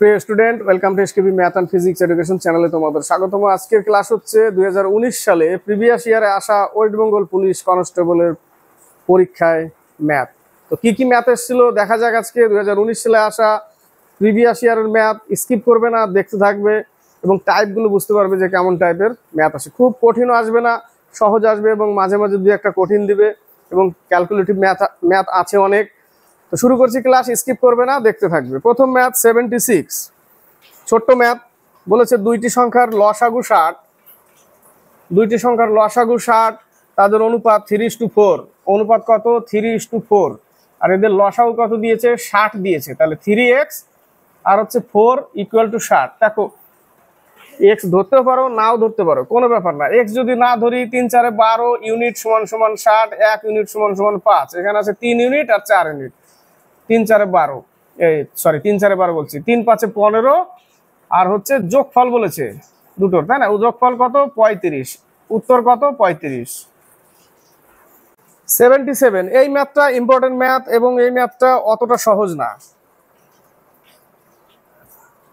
প্রিয় student, welcome to SKB math and physics education চ্যানেলে তোমাদের স্বাগতম। আজকের ক্লাস হচ্ছে 2019 সালে প্রিভিয়াস ইয়ারে আসা ওয়েস্ট বেঙ্গল পুলিশ কনস্টেবলের পরীক্ষায় ম্যাথ। তো কি কি ম্যাথ এসেছিল দেখা যাক। আজকে 2019 সালে আসা প্রিভিয়াস ইয়ারের ম্যাথ স্কিপ করবে না, দেখতে থাকবে এবং টাইপগুলো বুঝতে পারবে যে কেমন টাইপের ম্যাথ আসে। খুব কঠিনও আসবে না, সহজ আসবে এবং মাঝে মাঝে দুই একটা কঠিন দিবে এবং ক্যালকুলেটিভ ম্যাথ আছে অনেক। তো শুরু করছি, ক্লাস স্কিপ করবে না, দেখতে থাকবে। প্রথম ম্যাথ 76, ছোট্ট ম্যাথ। বলেছে দুইটি সংখ্যার লসাগু 60, দুইটি সংখ্যার লসাগু 60, তাদের অনুপাত 3:4। অনুপাত কত? 3:4। আর এদের লসাগু কত দিয়েছে? 60 দিয়েছে। তাহলে 3x আর হচ্ছে 4 = 60। দেখো, এক্স ধরতেও পারো, নাও ধরতে পারো, কোনো ব্যাপার না। এক্স যদি না ধরি, 3 4 12 ইউনিট সমান সমান 60, 1 ইউনিট সমান সমান 5। এখানে আছে 3 ইউনিট আর 4 ইউনিট। 3 4 12, সরি 3 4 12 বলছি, 3 5 15 আর হচ্ছে যোগফল বলেছে দুটোর, তাই না? যোগফল কত? 35। উত্তর কত? 35। 77, এই ম্যাথটা ইম্পর্টেন্ট ম্যাথ এবং এই ম্যাথটা অতটা সহজ না।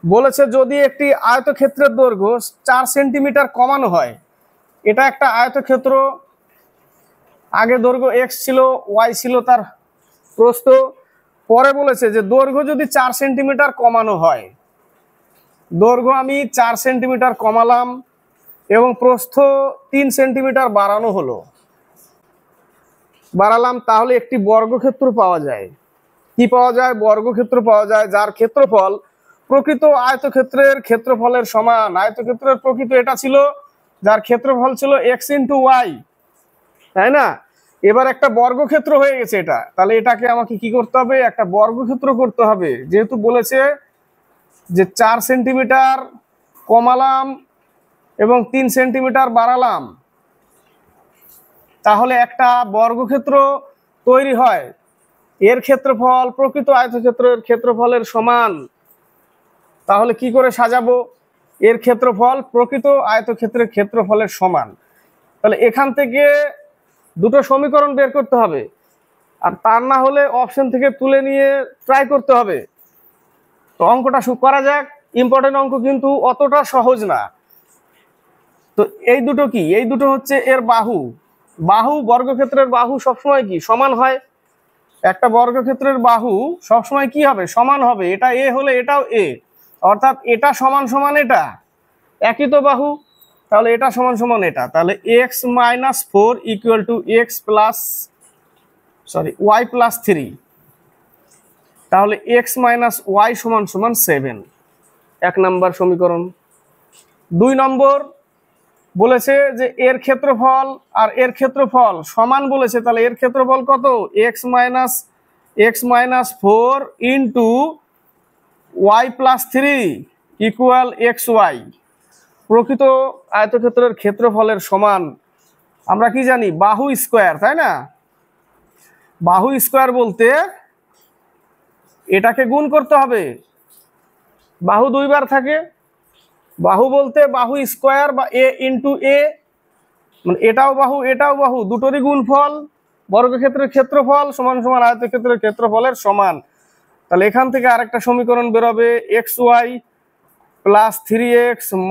বলেছে যদি একটি আয়তক্ষেত্রের দৈর্ঘ্য 4 সেন্টিমিটার কমানো হয়, এটা একটা আয়তক্ষেত্র, আগে দৈর্ঘ্য এক্স ছিল, ওয়াই ছিল তার প্রস্থ, পরে বলেছে যে দৈর্ঘ্য যদি 4 সেন্টিমিটার কমানো হয়, দৈর্ঘ্য আমি 4 সেন্টিমিটার কমালাম এবং প্রস্থ 3 সেন্টিমিটার বাড়ালাম, তাহলে একটি বর্গক্ষেত্র পাওয়া যায়। কি পাওয়া যায়? বর্গক্ষেত্র পাওয়া যায়, যার ক্ষেত্রফল প্রকৃত আয়তক্ষেত্রের ক্ষেত্রফলের সমান। আয়তক্ষেত্রের প্রকৃত এটা ছিল, যার ক্ষেত্রফল ছিল x × y, তাই না? এবার একটা বর্গক্ষেত্র হয়ে গেছে এটা, তাহলে এটাকে আমাকে কি করতে হবে? একটা বর্গক্ষেত্র করতে হবে। যেহেতু বলেছে যে 4 সেন্টিমিটার কমালাম এবং 3 সেন্টিমিটার বাড়ালাম, তাহলে একটা বর্গক্ষেত্র তৈরি হয়। এর ক্ষেত্রফল প্রকৃত আয়তক্ষেত্রের ক্ষেত্রফলের সমান। তাহলে কি করে সাজাবো? এর ক্ষেত্রফল প্রকৃত আয়তক্ষেত্রের ক্ষেত্রফলের সমান। তাহলে এখান থেকে দুটো সমীকরণ বের করতে হবে, আর তার না হলে অপশন থেকে তুলে নিয়ে ট্রাই করতে হবে। তো অঙ্কটা করা যাক। ইম্পর্টেন্ট অঙ্ক, কিন্তু অতটা সহজ না। তো এই দুটো কি? এই দুটো হচ্ছে এর বাহু। বাহু, বর্গক্ষেত্রের বাহু সবসময় কি সমান হয়? একটা বর্গক্ষেত্রের বাহু সবসময় কি হবে? সমান হবে। এটা এ হলে এটাও এ, অর্থাৎ এটা সমান সমান এটা, একই তো বাহু। তাহলে এটা সমান সমান এটা, তাহলে x - 4 = y + 3। তাহলে x - y = 7, 1 নম্বর সমীকরণ। 2 নম্বর বলেছে যে এর ক্ষেত্রফল আর এর ক্ষেত্রফল সমান বলেছে, তাহলে এর ক্ষেত্রফল কত? x - 4 × y + 3 = xy। প্রকৃত আয়তক্ষেত্রের ক্ষেত্রফলের সমান। আমরা কি জানি? বাহু স্কয়ার, তাই না? বাহু স্কয়ার বলতে এটাকে গুণ করতে হবে। বাহু দুইবার থাকে। বাহু বলতে বাহু স্কয়ার বা a × a, মানে এটাও বাহু এটাও বাহু, দুটোরই গুণফল। বর্গক্ষেত্রের ক্ষেত্রফল সমান সমান আয়তক্ষেত্রের ক্ষেত্রফলের সমান। তাহলে এখান থেকে আরেকটা সমীকরণ বেরোবে, xy + 3x -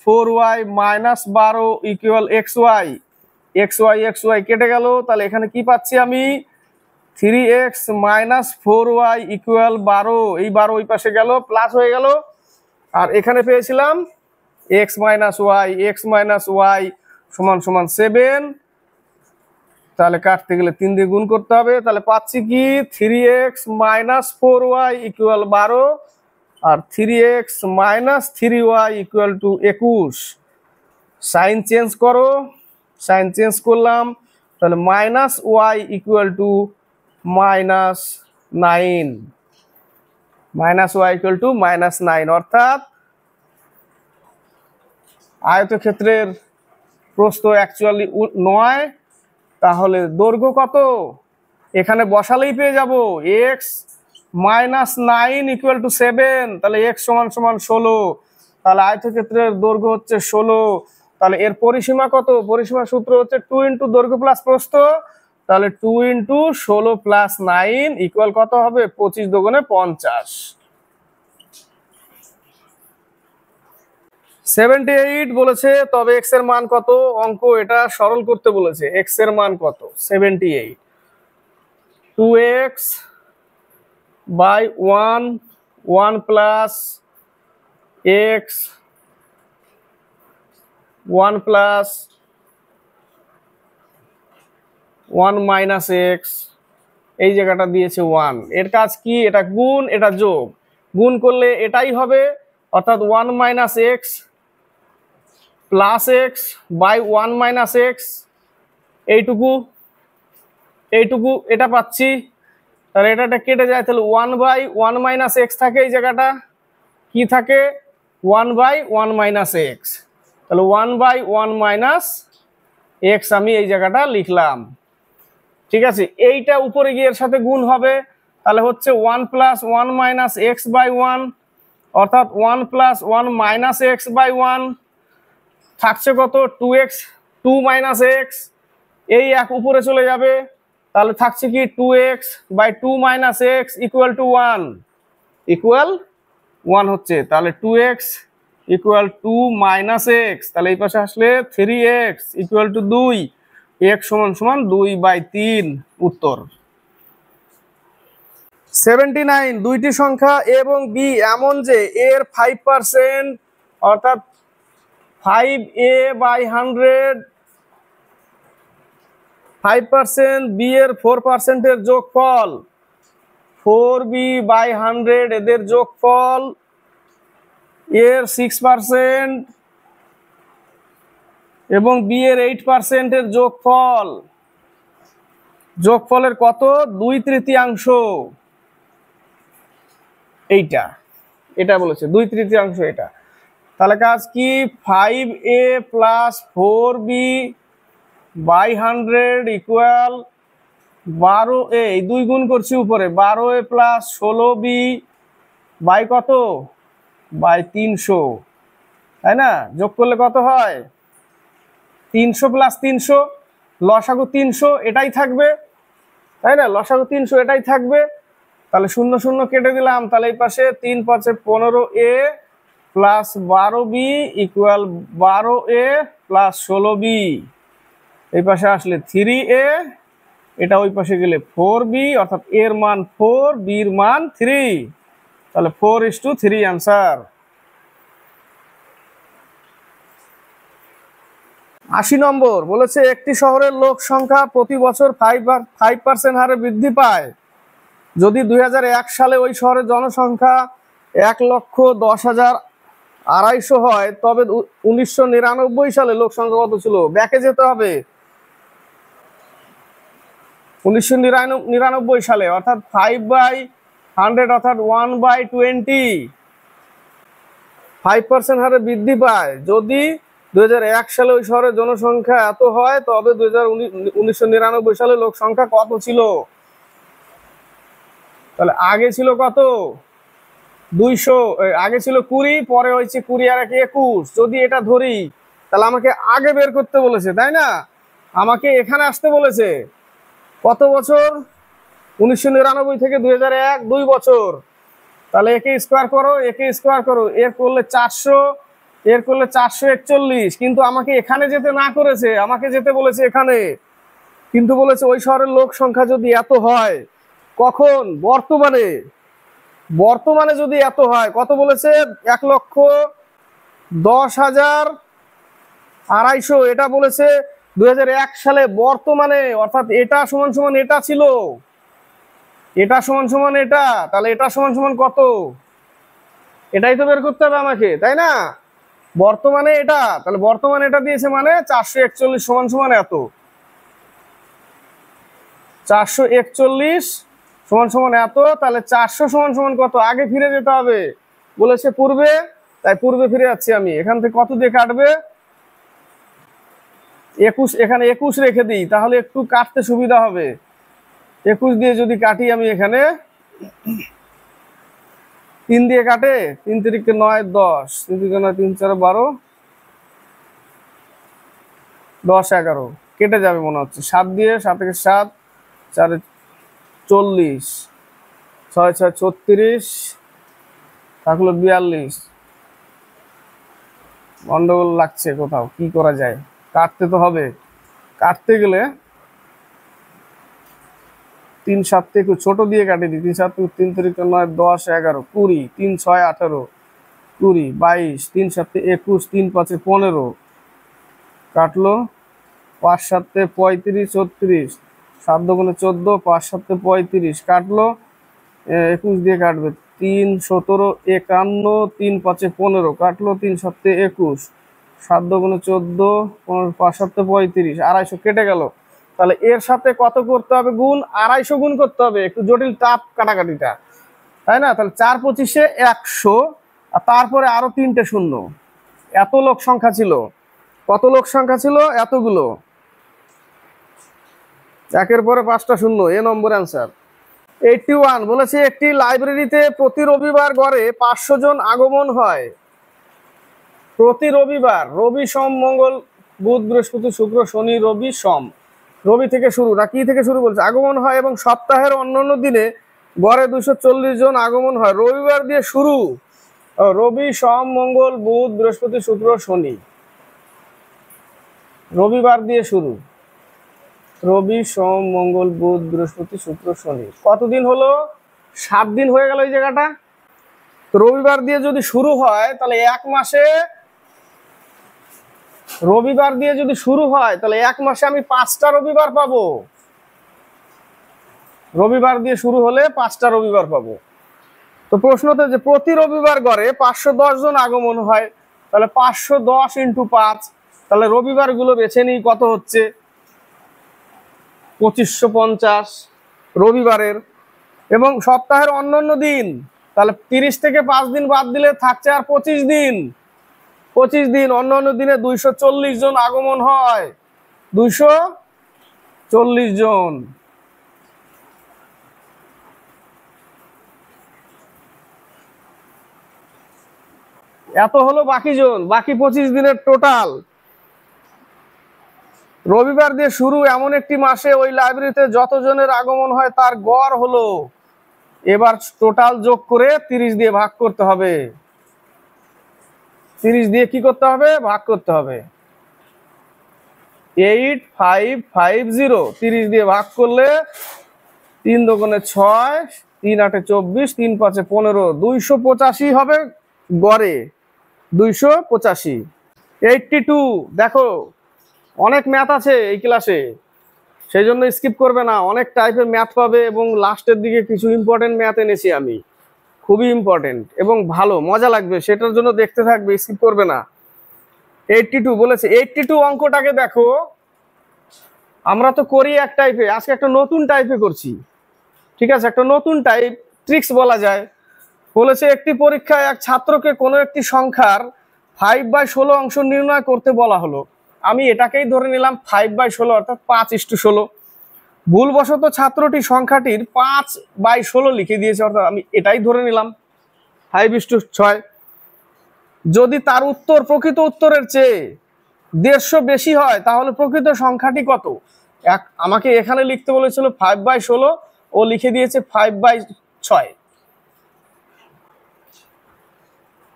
4y - 12 = xy। xy কেটে গেল, তাহলে এখানে কি পাচ্ছি আমি? 3x - 4y = 12। এই 12 ওই পাশে গেল, প্লাস হয়ে গেল। আর এখানে পেয়েছিলাম x - y = 7। তাহলে কাটতে গেলে 3 দিয়ে গুণ করতে হবে। তাহলে পাচ্ছি কি? 3x - 4y = 12 আর 3x - 3y = 21। সাইন চেঞ্জ করো, সাইন চেঞ্জ করলাম, তাহলে -y = -9, y = -9, অর্থাৎ আয়তক্ষেত্রের প্রস্থ অ্যাকচুয়ালি 9, তাহলে দৈর্ঘ্য কত? এখানে বসালেই পেয়ে যাব, x - 9 = 7, তাহলে x = 16। তাহলে আয়তক্ষেত্রের দৈর্ঘ্য হচ্ছে 16। তাহলে এর পরিসীমা কত? পরিসীমা সূত্র হচ্ছে 2 × দৈর্ঘ্য প্লাস প্রস্থ। তাহলে 2 × 16 + 9 = কত হবে? 25 × 2 = 50। 78 বলেছে, তবে এক্স এর মান কত? অঙ্ক এটা সরল করতে বলেছে। এক্স এর মান কত? 78। 2x by 1, 1 plus x, 1 plus 1 minus x, এই জায়গাটা দিয়েছে 1। এর কাজ কি? এটা গুণ, এটা যোগ। গুণ করলে এটাই হবে, অর্থাৎ 1 minus x plus x by 1 minus x, এইটুকু এইটুকু এটা পাচ্ছি। তাহলে এটা কেটে যায়, তাহলে 1 বাই 1 মাইনাস এক্স থাকে, এই জায়গাটা কি থাকে? 1 বাই 1 মাইনাস এক্স। তাহলে 1 বাই 1 মাইনাস এক্স আমি এই জায়গাটা লিখলাম। ঠিক আছে, এইটা উপরে গিয়ে এর সাথে গুণ হবে, তাহলে হচ্ছে 1 প্লাস 1 মাইনাস এক্স বাই 1, অর্থাৎ 1 প্লাস 1 মাইনাস এক্স বাই 1। থাকছে কত? 2x, 2 মাইনাস এক্স, এই এক উপরে চলে যাবে, তাহলে থাকছে কি? 2x by 2 minus x equal to 1, equal 1 হচ্ছে। তাহলে 2x ইকুয়াল 2 মাইনাস এক্স, তাহলে এই পাশে আসলে 3x ইকুয়াল টু 2, x সমান সমান 2/3 উত্তর। 79 দুইটি সংখ্যা a এবং b এমন যে a এর 5%, অর্থাৎ 5a বাই 100, 5% b এর 4% এর যোগফল, 4b বাই 100 এদের যোগফল, এর 6% এবং b এর 8% এর যোগফল, যোগফলের কত? 2/3। এইটা, এটা বলেছে 2/3 এটা। তাহলে কাজ কি? 5a plus 4b by 100 equal 12a, 2 গুণ করছি উপরে, 12a প্লাস 16b বাই কত? বাই 300, তাই না? যোগ করলে কত হয়? 300 প্লাস 300, লসাগু 300 এটাই থাকবে, তাই না? লসাগু 300 এটাই থাকবে। তাহলে 0 0 কেটে দিলাম, তাহলে এই পাশে 3 5 15a plus 12b equal 12a plus 16b, এই পাশে আসলে 3a, এটা ওই পাশে গেলে 4b, অর্থাৎ এর মান 4, b এর মান 3, তাহলে 4:3 आंसर। 80 নম্বর বলেছে, একটি শহরের লোক সংখ্যা প্রতি বছর 5% হারে বৃদ্ধি পায়। যদি 2001 সালে ওই শহরের জনসংখ্যা 1,10,200 হয়, তবে 1999 সালে লোক সংখ্যা কত ছিল? ব্যাকে যেতে হবে। 1999 সালে, অর্থাৎ 5/100, অর্থাৎ 1/20, 5% হারে বৃদ্ধি পায়। যদি 2001 সালে ওই শহরের জনসংখ্যা এত হয়, তবে 1999 সালে লোক সংখ্যা কত ছিল? তাহলে আগে ছিল কত? 200, আগে ছিল 20, পরে হয়েছে 20 আর 21। যদি এটা ধরি, তাহলে আমাকে আগে বের করতে বলেছে, তাই না? আমাকে এখানে আসতে বলেছে। কত বছর? 1999 থেকে 2001, 2 বছর। তাহলে একে স্কোয়ার করো, একে স্কোয়ার করো, এর করলে 400, এর করলে 441, কিন্তু আমাকে এখানে যেতে না করেছে, আমাকে যেতে বলেছে এখানে। কিন্তু বলেছে ওই শহরের লোক সংখ্যা যদি এত হয়, কখন? বর্তমানে। বর্তমানে যদি এত হয়, কত বলেছে? 1,10,200, এটা বলেছে 2001 সালে। বর্তমানে, অর্থাৎ এটা সমান সমান এটা ছিল, এটা সমান সমান এটা, তাহলে এটা সমান সমান কত? এটাই তো বের করতে হবে আমাকে, তাই না? বর্তমানে এটা, তাহলে বর্তমানে এটা দিয়েছে মানে 441 সমান সমান এত। 441 সমান সমান এত, তাহলে 400 সমান সমান কত? আগে ফিরে যেতে হবে বলেছে পূর্বে, তাই পূর্বে ফিরে যাচ্ছি আমি। এখান থেকে কত দিয়ে কাটবে? 21, এখানে 21 রেখে দিই, তাহলে একটু কাটতে সুবিধা হবে। 21 দিয়ে যদি কাটি আমি, এখানে 3 দিয়ে কাটে, 3 3 9 10, 3 3 9 3 4 12, 10 11 কেটে যাবে মনে হচ্ছে। 7 দিয়ে, 7 থেকে 7, 4 40, 6 6 36, থাকলো 42, গন্ডগোল লাগছে কোথাও, কি করা যায়? কাটতে তো হবে। কাটতে গেলে 3 7 একটু ছোট দিয়ে কাটি দিই। 3 7 3 তারিখ 9 10 11 20 3 6 18 20 22 3 7 21 3 5 15 কাটলো। 5 7 35 36 7 দুগুণে 14 5 7 35 কাটলো। 21 দিয়ে কাটবে 3 17 51 3 5 15 কাটলো। 3 7 21 7 দুগুণে 14 5 7 35 250 কেটে গেল। তাহলে এর সাথে কত করতে হবে গুণ? 250 গুণ করতে হবে। একটু জটিল টাপ কাটাকাটিটা, তাই না? তাহলে 4 25 100 আর তারপরে আরো 3টে শূন্য। এত লোক সংখ্যা ছিল। কত লোক সংখ্যা ছিল? এতগুলো। একের পরে 5টা শূন্য। এ নম্বর অ্যান্সার। 81 বলেছে একটি লাইব্রেরিতে প্রতি রবিবার গড়ে 500 জন আগমন হয়। প্রতি রবিবার, রবি সোম মঙ্গল বুধ বৃহস্পতি শুক্র শনি রবি সোম, রবি থেকে শুরু না কি থেকে শুরু বলছে? আগমন হয় এবং সপ্তাহের অন্যান্য দিনে গড়ে 240 জন আগমন হয়। রবিবার দিয়ে শুরু। রবি সোম মঙ্গল বুধ বৃহস্পতি শুক্র শনি, রবিবার দিয়ে শুরু। রবি সোম মঙ্গল বুধ বৃহস্পতি শুক্র শনি, কতদিন হলো? 7 দিন হয়ে গেল এই জায়গাটা। তো রবিবার দিয়ে যদি শুরু হয় তাহলে এক মাসে, রবিবার দিয়ে যদি শুরু হয় তাহলে এক মাসে আমি 5টা রবিবার পাবো। রবিবার দিয়ে শুরু হলে 5টা রবিবার পাবো। তো প্রশ্নতে যে প্রতি রবিবার গড়ে 510 জন আগমন হয়, তাহলে 510 × 5, তাহলে রবিবার গুলো বেছে নিই কত হচ্ছে? 2550 রবিবারের। এবং সপ্তাহের অন্যান্য দিন, তাহলে 30 থেকে 5 দিন বাদ দিলে থাকছে আর 25 দিন। 25 দিন, অন্যান্য দিনে 240 জন আগমন হয়। 240 জন। এত হলো বাকি জন, বাকি 25 দিনের টোটাল। রবিবার দিয়ে শুরু এমন একটি মাসে ওই লাইব্রেরিতে যতজনের আগমন হয় তার গড় হলো। এবার টোটাল যোগ করে 30 দিয়ে ভাগ করতে হবে। 30 দিয়ে কি করতে হবে? ভাগ করতে হবে। 8550, 30 দিয়ে ভাগ করলে 3 দুগুণে 6 3 8 24 3 5 15, 285 হবে গড়ে। 285। 82 দেখো অনেক ম্যাথ আছে এই ক্লাসে, সেই জন্য স্কিপ করবে না। অনেক টাইপের ম্যাথ পাবে এবং লাস্টের দিকে কিছু ইম্পর্টেন্ট ম্যাথ এনেছি আমি, খুবই ইম্পর্টেন্ট এবং ভালো মজা লাগবে, সেটার জন্য দেখতে থাকবে, স্কিপ করবে না। 82 বলেছে। 82 অঙ্কটাকে দেখো, আমরা তো করি এক টাইপে, আজকে একটা নতুন টাইপে করছি। ঠিক আছে, একটা নতুন টাইপ, ট্রিক্স বলা যায়। বলেছে একটি পরীক্ষায় এক ছাত্রকে কোনো একটি সংখ্যার 5/16 অংশ নির্ণয় করতে বলা হলো। আমি এটাকেই ধরে নিলাম 5/16 অর্থাৎ 5:16। ভুলবশত ছাত্রটি সংখ্যাটির 5/16 লিখে দিয়েছে, অর্থাৎ আমি এটাই ধরে নিলাম 5:6। যদি তার উত্তর প্রকৃত উত্তরের চেয়ে 150 বেশি হয় তাহলে প্রকৃত সংখ্যাটি কত? আমাকে এখানে লিখতে বলেছিল 5/16, ও লিখে দিয়েছে 5/6।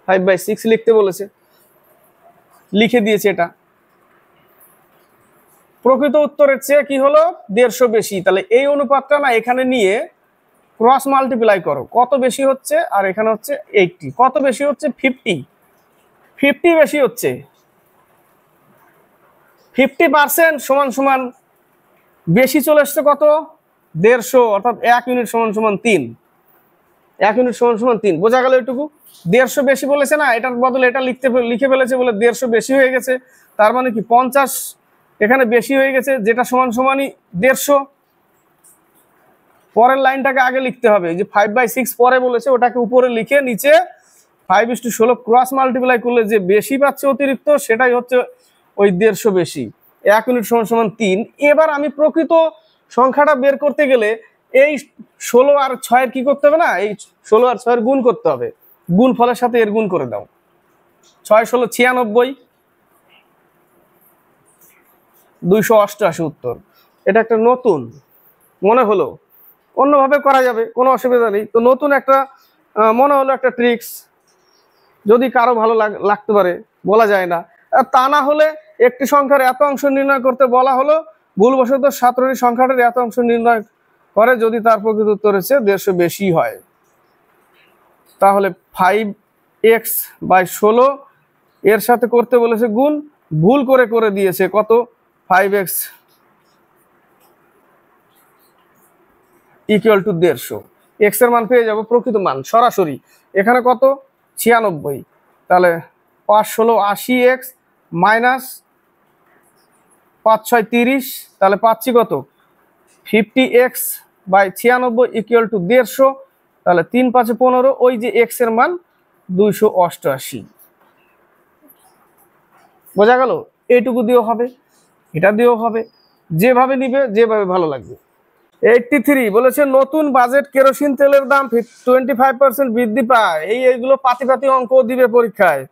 5/6 লিখতে বলেছে, লিখে দিয়েছে এটা। প্রকৃত উত্তরের চেয়ে কি হলো? 150 বেশি। তাহলে এই অনুপাতটা না এখানে নিয়ে ক্রস মাল্টিপ্লাই করো, কত বেশি হচ্ছে? আর এখানে হচ্ছে 80, কত বেশি হচ্ছে? 50। 50 বেশি হচ্ছে। 50% সমান সমান বেশি চলে এসছে কত? 150, অর্থাৎ 1 ইউনিট সমান সমান 3। 1 ইউনিট সমান সমান 3, বোঝা গেল এটুকু? 150 বেশি বলেছে না, এটার বদলে এটা লিখে ফেলেছে বলে 150 বেশি হয়ে গেছে। তার মানে কি 50 এখানে বেশি হয়ে গেছে, যেটা সমান সমানই 150। পরের লাইনটাকে আগে লিখতে হবে, যে 5/6 পরে বলেছে ওটাকে উপরে লিখে নিচে 5:16 ক্রস মাল্টিপ্লাই করলে যে বেশি পাচ্ছে অতিরিক্ত, সেটাই হচ্ছে ওই 150 বেশি। 1 ইউনিট সমান সমান 3। এবার আমি প্রকৃত সংখ্যাটা বের করতে গেলে এই 16 আর 6 কি করতে হবে না, এই 16 আর 6 গুণ করতে হবে। গুণ ফলের সাথে এর গুণ করে দাও। 6 16 96, 288 উত্তর। এটা একটা নতুন মনে হলো, অন্যভাবে করা যাবে, কোনো অসুবিধা নেই। তো নতুন একটা মনে হলো একটা ট্রিক্স, যদি কারো ভালো লাগতে পারে বলা যায় না। আর তা না হলে একটি সংখ্যার এত অংশ নির্ণয় করতে বলা হলো, ভুলবশত 17টি সংখ্যাটার এত অংশ নির্ণয় করে যদি তার প্রকৃত উত্তরের চেয়ে 150 বেশি হয়। তাহলে 5x/16 এর সাথে করতে বলেছে গুণ, ভুল করে দিয়েছে কত, 5x = 150। এক্স এর মান পেয়ে যাব, প্রকৃত মান সরাসরি এখানে কত, 96। তাহলে 5×16 80x মাইনাস 5×6 30, তাহলে পাচ্ছি কত, 50x/96 = 150। তাহলে 3×5 15, ওই যে এক্স এর মান 288। বোঝা গেল? এইটুকু দিয়েও হবে, এটা দিয়েও হবে, যেভাবে নিবে যেভাবে ভালো লাগবে। 83 বলেছে নতুন বাজেট কেরোসিন তেলের দাম 25% বৃদ্ধি পায়। এইগুলো পাতি অঙ্ক দিবে পরীক্ষায়।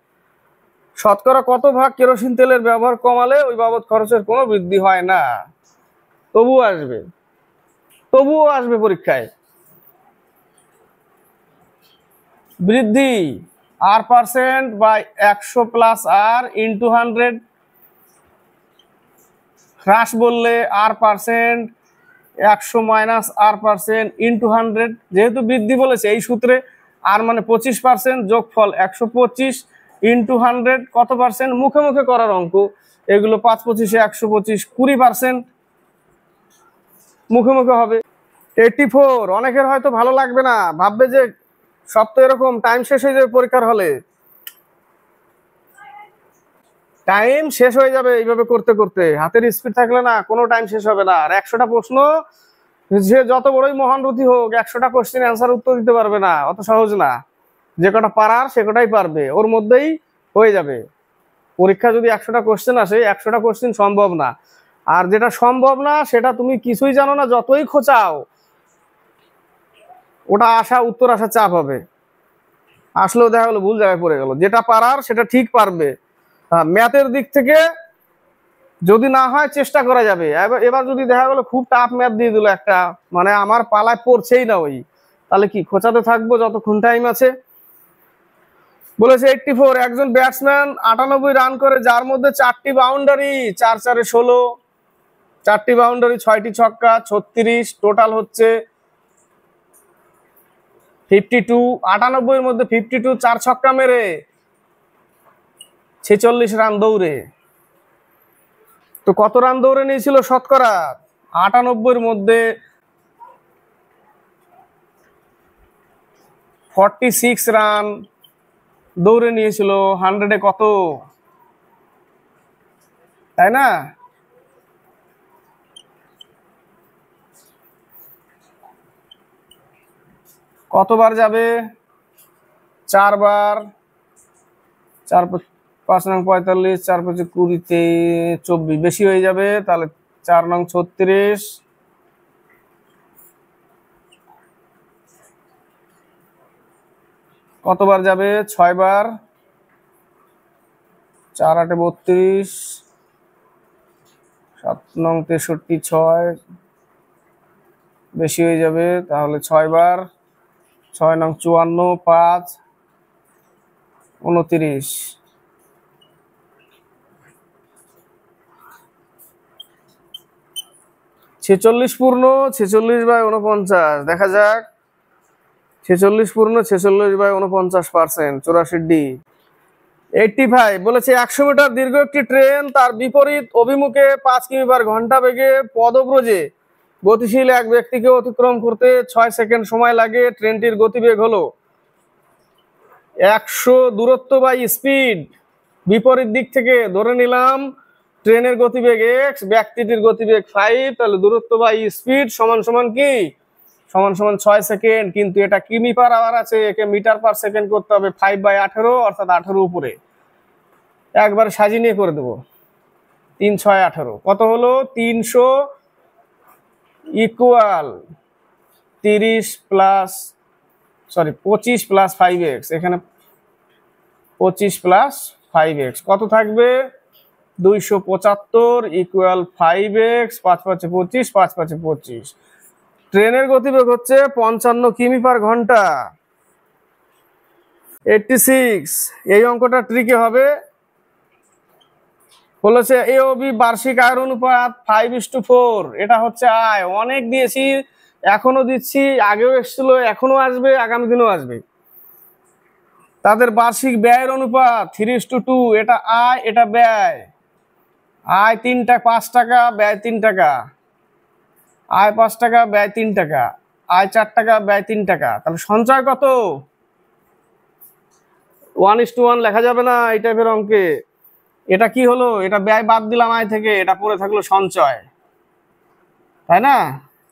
শতকরা কত ভাগ কেরোসিন তেলের ব্যবহার কমালে ওই বাবদ খরচের কোনো বৃদ্ধি হয় না? তবুও আসবে পরীক্ষায়। বৃদ্ধি R%/100+R × 100, হ্রাস বললে R%, 100 - R% × 100। যেহেতু বৃদ্ধি বলেছে এই সূত্রে আর মানে 25%, যোগফল 125 × 100 কত পার্সেন্ট, মুখে মুখে করার অঙ্ক এগুলো। 5×25 = 125, 20% মুখে মুখে হবে। 84 অনেকের হয়তো ভালো লাগবে না, ভাববে যে সব তো এরকম, টাইম শেষ হয়ে যাবে পরীক্ষার হলে। টাইম শেষ হয়ে যাবে এইভাবে করতে করতে, হাতের স্পিড থাকলে না কোনো টাইম শেষ হবে না। আর 100টা প্রশ্ন, যে যত বড়ই মহানরথী হোক 100টা কোশ্চেন অ্যান্সার উত্তর দিতে পারবে না, অত সহজ না। যে কটা পারার সে কটাই পারবে, ওর মধ্যেই হয়ে যাবে। পরীক্ষা যদি 100টা কোশ্চেন আসে, 100টা কোশ্চেন সম্ভব না। আর যেটা সম্ভব না সেটা তুমি কিছুই জানো না, যতই খোঁচাও ওটা উত্তর আসা চাপ হবে। আসলেও দেখা গেলো ভুল জায়গায় পড়ে গেল। যেটা পারার সেটা ঠিক পারবে। ম্যাথের দিক থেকে যদি না হয় চেষ্টা করা যাবে। এবার যদি দেখা গেলো খুব টাফ ম্যাথ দিয়ে দিল একটা, মানে আমার পালায় পড়ছেই না ওই, তাহলে কি খোঁচাতে থাকবো যতক্ষণ টাইম আছে। বলেছে 84 একজন ব্যাটসম্যান 98 রান করে, যার মধ্যে 4টি বাউন্ডারি, 4×4 = 16, 4টি বাউন্ডারি, 6টি ছক্কা, 36, টোটাল হচ্ছে 52। 98 এর মধ্যে 52, 4 ছক্কা মেরে 46 রান দৌড়ে। তো কত রান দৌড়ে নিয়েছিল শতকরা? 98 এর মধ্যে 46 রান দৌড়ে নিয়েছিল। 100-এ কত, তাই না? কতবার যাবে? 4 বার। 4×5 = 45, 4×5 = 20, 24 বেশি হয়ে যাবে। তাহলে 4 × 36, কতবার যাবে? 6 বার। 4×8 = 32, 7 × 63, 6 বেশি হয়ে যাবে। তাহলে 6 বার। 6 × 54, 5, 29। 46 পূর্ণ 46/49, দেখা যাক। 46 পূর্ণ 46/49%, 84D। 85 বলেছে 100 মিটার দীর্ঘ একটি ট্রেন তার বিপরীত অভিমুখে 5 কিমি/ঘন্টা বেগে পদব্রজে গতিশীল এক ব্যক্তিকে অতিক্রম করতে 6 সেকেন্ড সময় লাগে। ট্রেনটির গতিবেগ হলো 100, দূরত্ব বা স্পিড বিপরীত দিক থেকে ধরে নিলাম। ট্রেনের গতিবেগ x, ব্যক্তিটির গতিবেগ 5, তাহলে দূরত্ব বা স্পিড সমান সমান কি, সমান সমান 6 সেকেন্ড। কিন্তু এটা কিমি/আওয়ার আছে, একে মিটার/সেকেন্ড করতে হবে। 5/18, অর্থাৎ 18 উপরে। একবার সাজিয়ে নিয়ে করে দেবো। 3×6 = 18, কত হলো? 300 = 25 + 5x, এখানে 25 + 5x কত থাকবে? 275 = 5x, 5×5 = 25, 5×5 = 25। ট্রেনের গতিবেগ হচ্ছে 55 কিমি/ঘন্টা। 86 এই অঙ্কটা ট্রিকে হবে। বলেছে এ ও বি বার্ষিক আয়ের অনুপাত 5:4। এটা হচ্ছে আয়, অনেক দিয়েছি, এখনো দিচ্ছি, আগেও এসেছিল, এখনো আসবে, আগামী দিনও আসবে। তাদের বার্ষিক ব্যয়ের অনুপাত 3:2। এটা আয়, এটা ব্যয়। আয় 5 টাকা, ব্যয় 3 টাকা। আয় 5 টাকা, ব্যয় 3 টাকা। আয় 4 টাকা, ব্যয় 3 টাকা। তাহলে সঞ্চয় কত? 1:1 লেখা যাবে না এই টাইপের অঙ্কে। এটা কি হলো? এটা ব্যয় বাদ দিলাম আয় থেকে, এটা পড়ে থাকলো সঞ্চয়, তাই না?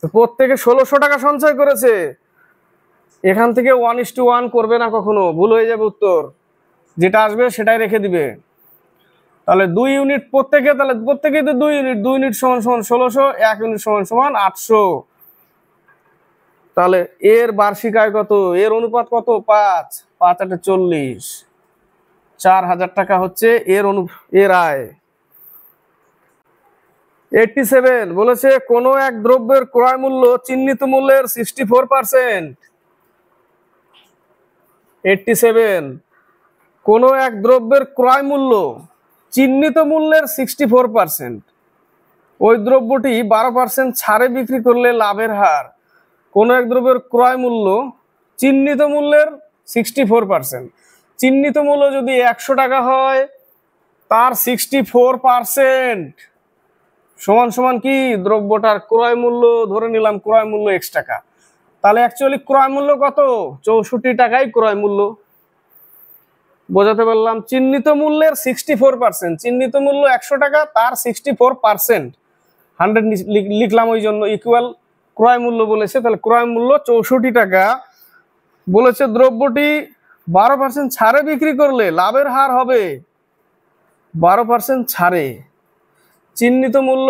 তো প্রত্যেকে 1600 টাকা সঞ্চয় করেছে। এখান থেকে 1:1 করবে না কখনো, ভুল হয়ে যাবে উত্তর। যেটা আসবে সেটাই রেখে দিবে। তাহলে 2 ইউনিট প্রত্যেকে, তাহলে প্রত্যেকেই তো 2 ইউনিট, 2 ইউনিট সমান সমান 1600, 1 ইউনিট সমান সমান 800। তাহলে এর বার্ষিক আয় কত? এর অনুপাত কত? 5। 5 8 40। 4000 টাকা হচ্ছে এর আয়। 87 বলেছে কোন এক দ্রব্যের ক্রয় মূল্য চিহ্নিত মূল্যের 64%। 87 কোন এক দ্রব্যের ক্রয় মূল্য চিহ্নিত মূল্যের 64%। ওই দ্রব্যটি 12% ছাড়ে বিক্রি করলে লাভের হার। কোন এক দ্রব্যের ক্রয় মূল্য চিহ্নিত মূল্যের 64%। চিহ্নিত মূল্য যদি 100 টাকা হয়, তার 64% সমান সমান কি? দ্রব্যটার ক্রয় মূল্য, ধরে নিলাম ক্রয় মূল্য X টাকা, তাহলে অ্যাকচুয়ালি ক্রয় মূল্য কত? 64 টাকাই ক্রয় মূল্য। বোঝাতে পারলাম? চিহ্নিত মূল্যের 64%। চিহ্নিত মূল্য 100 টাকা, তার 64%। 100 লিখলাম ওই জন্য, ইকুয়াল ক্রয় মূল্য বলেছে, তাহলে ক্রয় মূল্য 64 টাকা। বলেছে দ্রব্যটি 12% ছাড়ে বিক্রি করলে লাভের হার হবে 12% ছাড়ে। চিহ্নিত মূল্য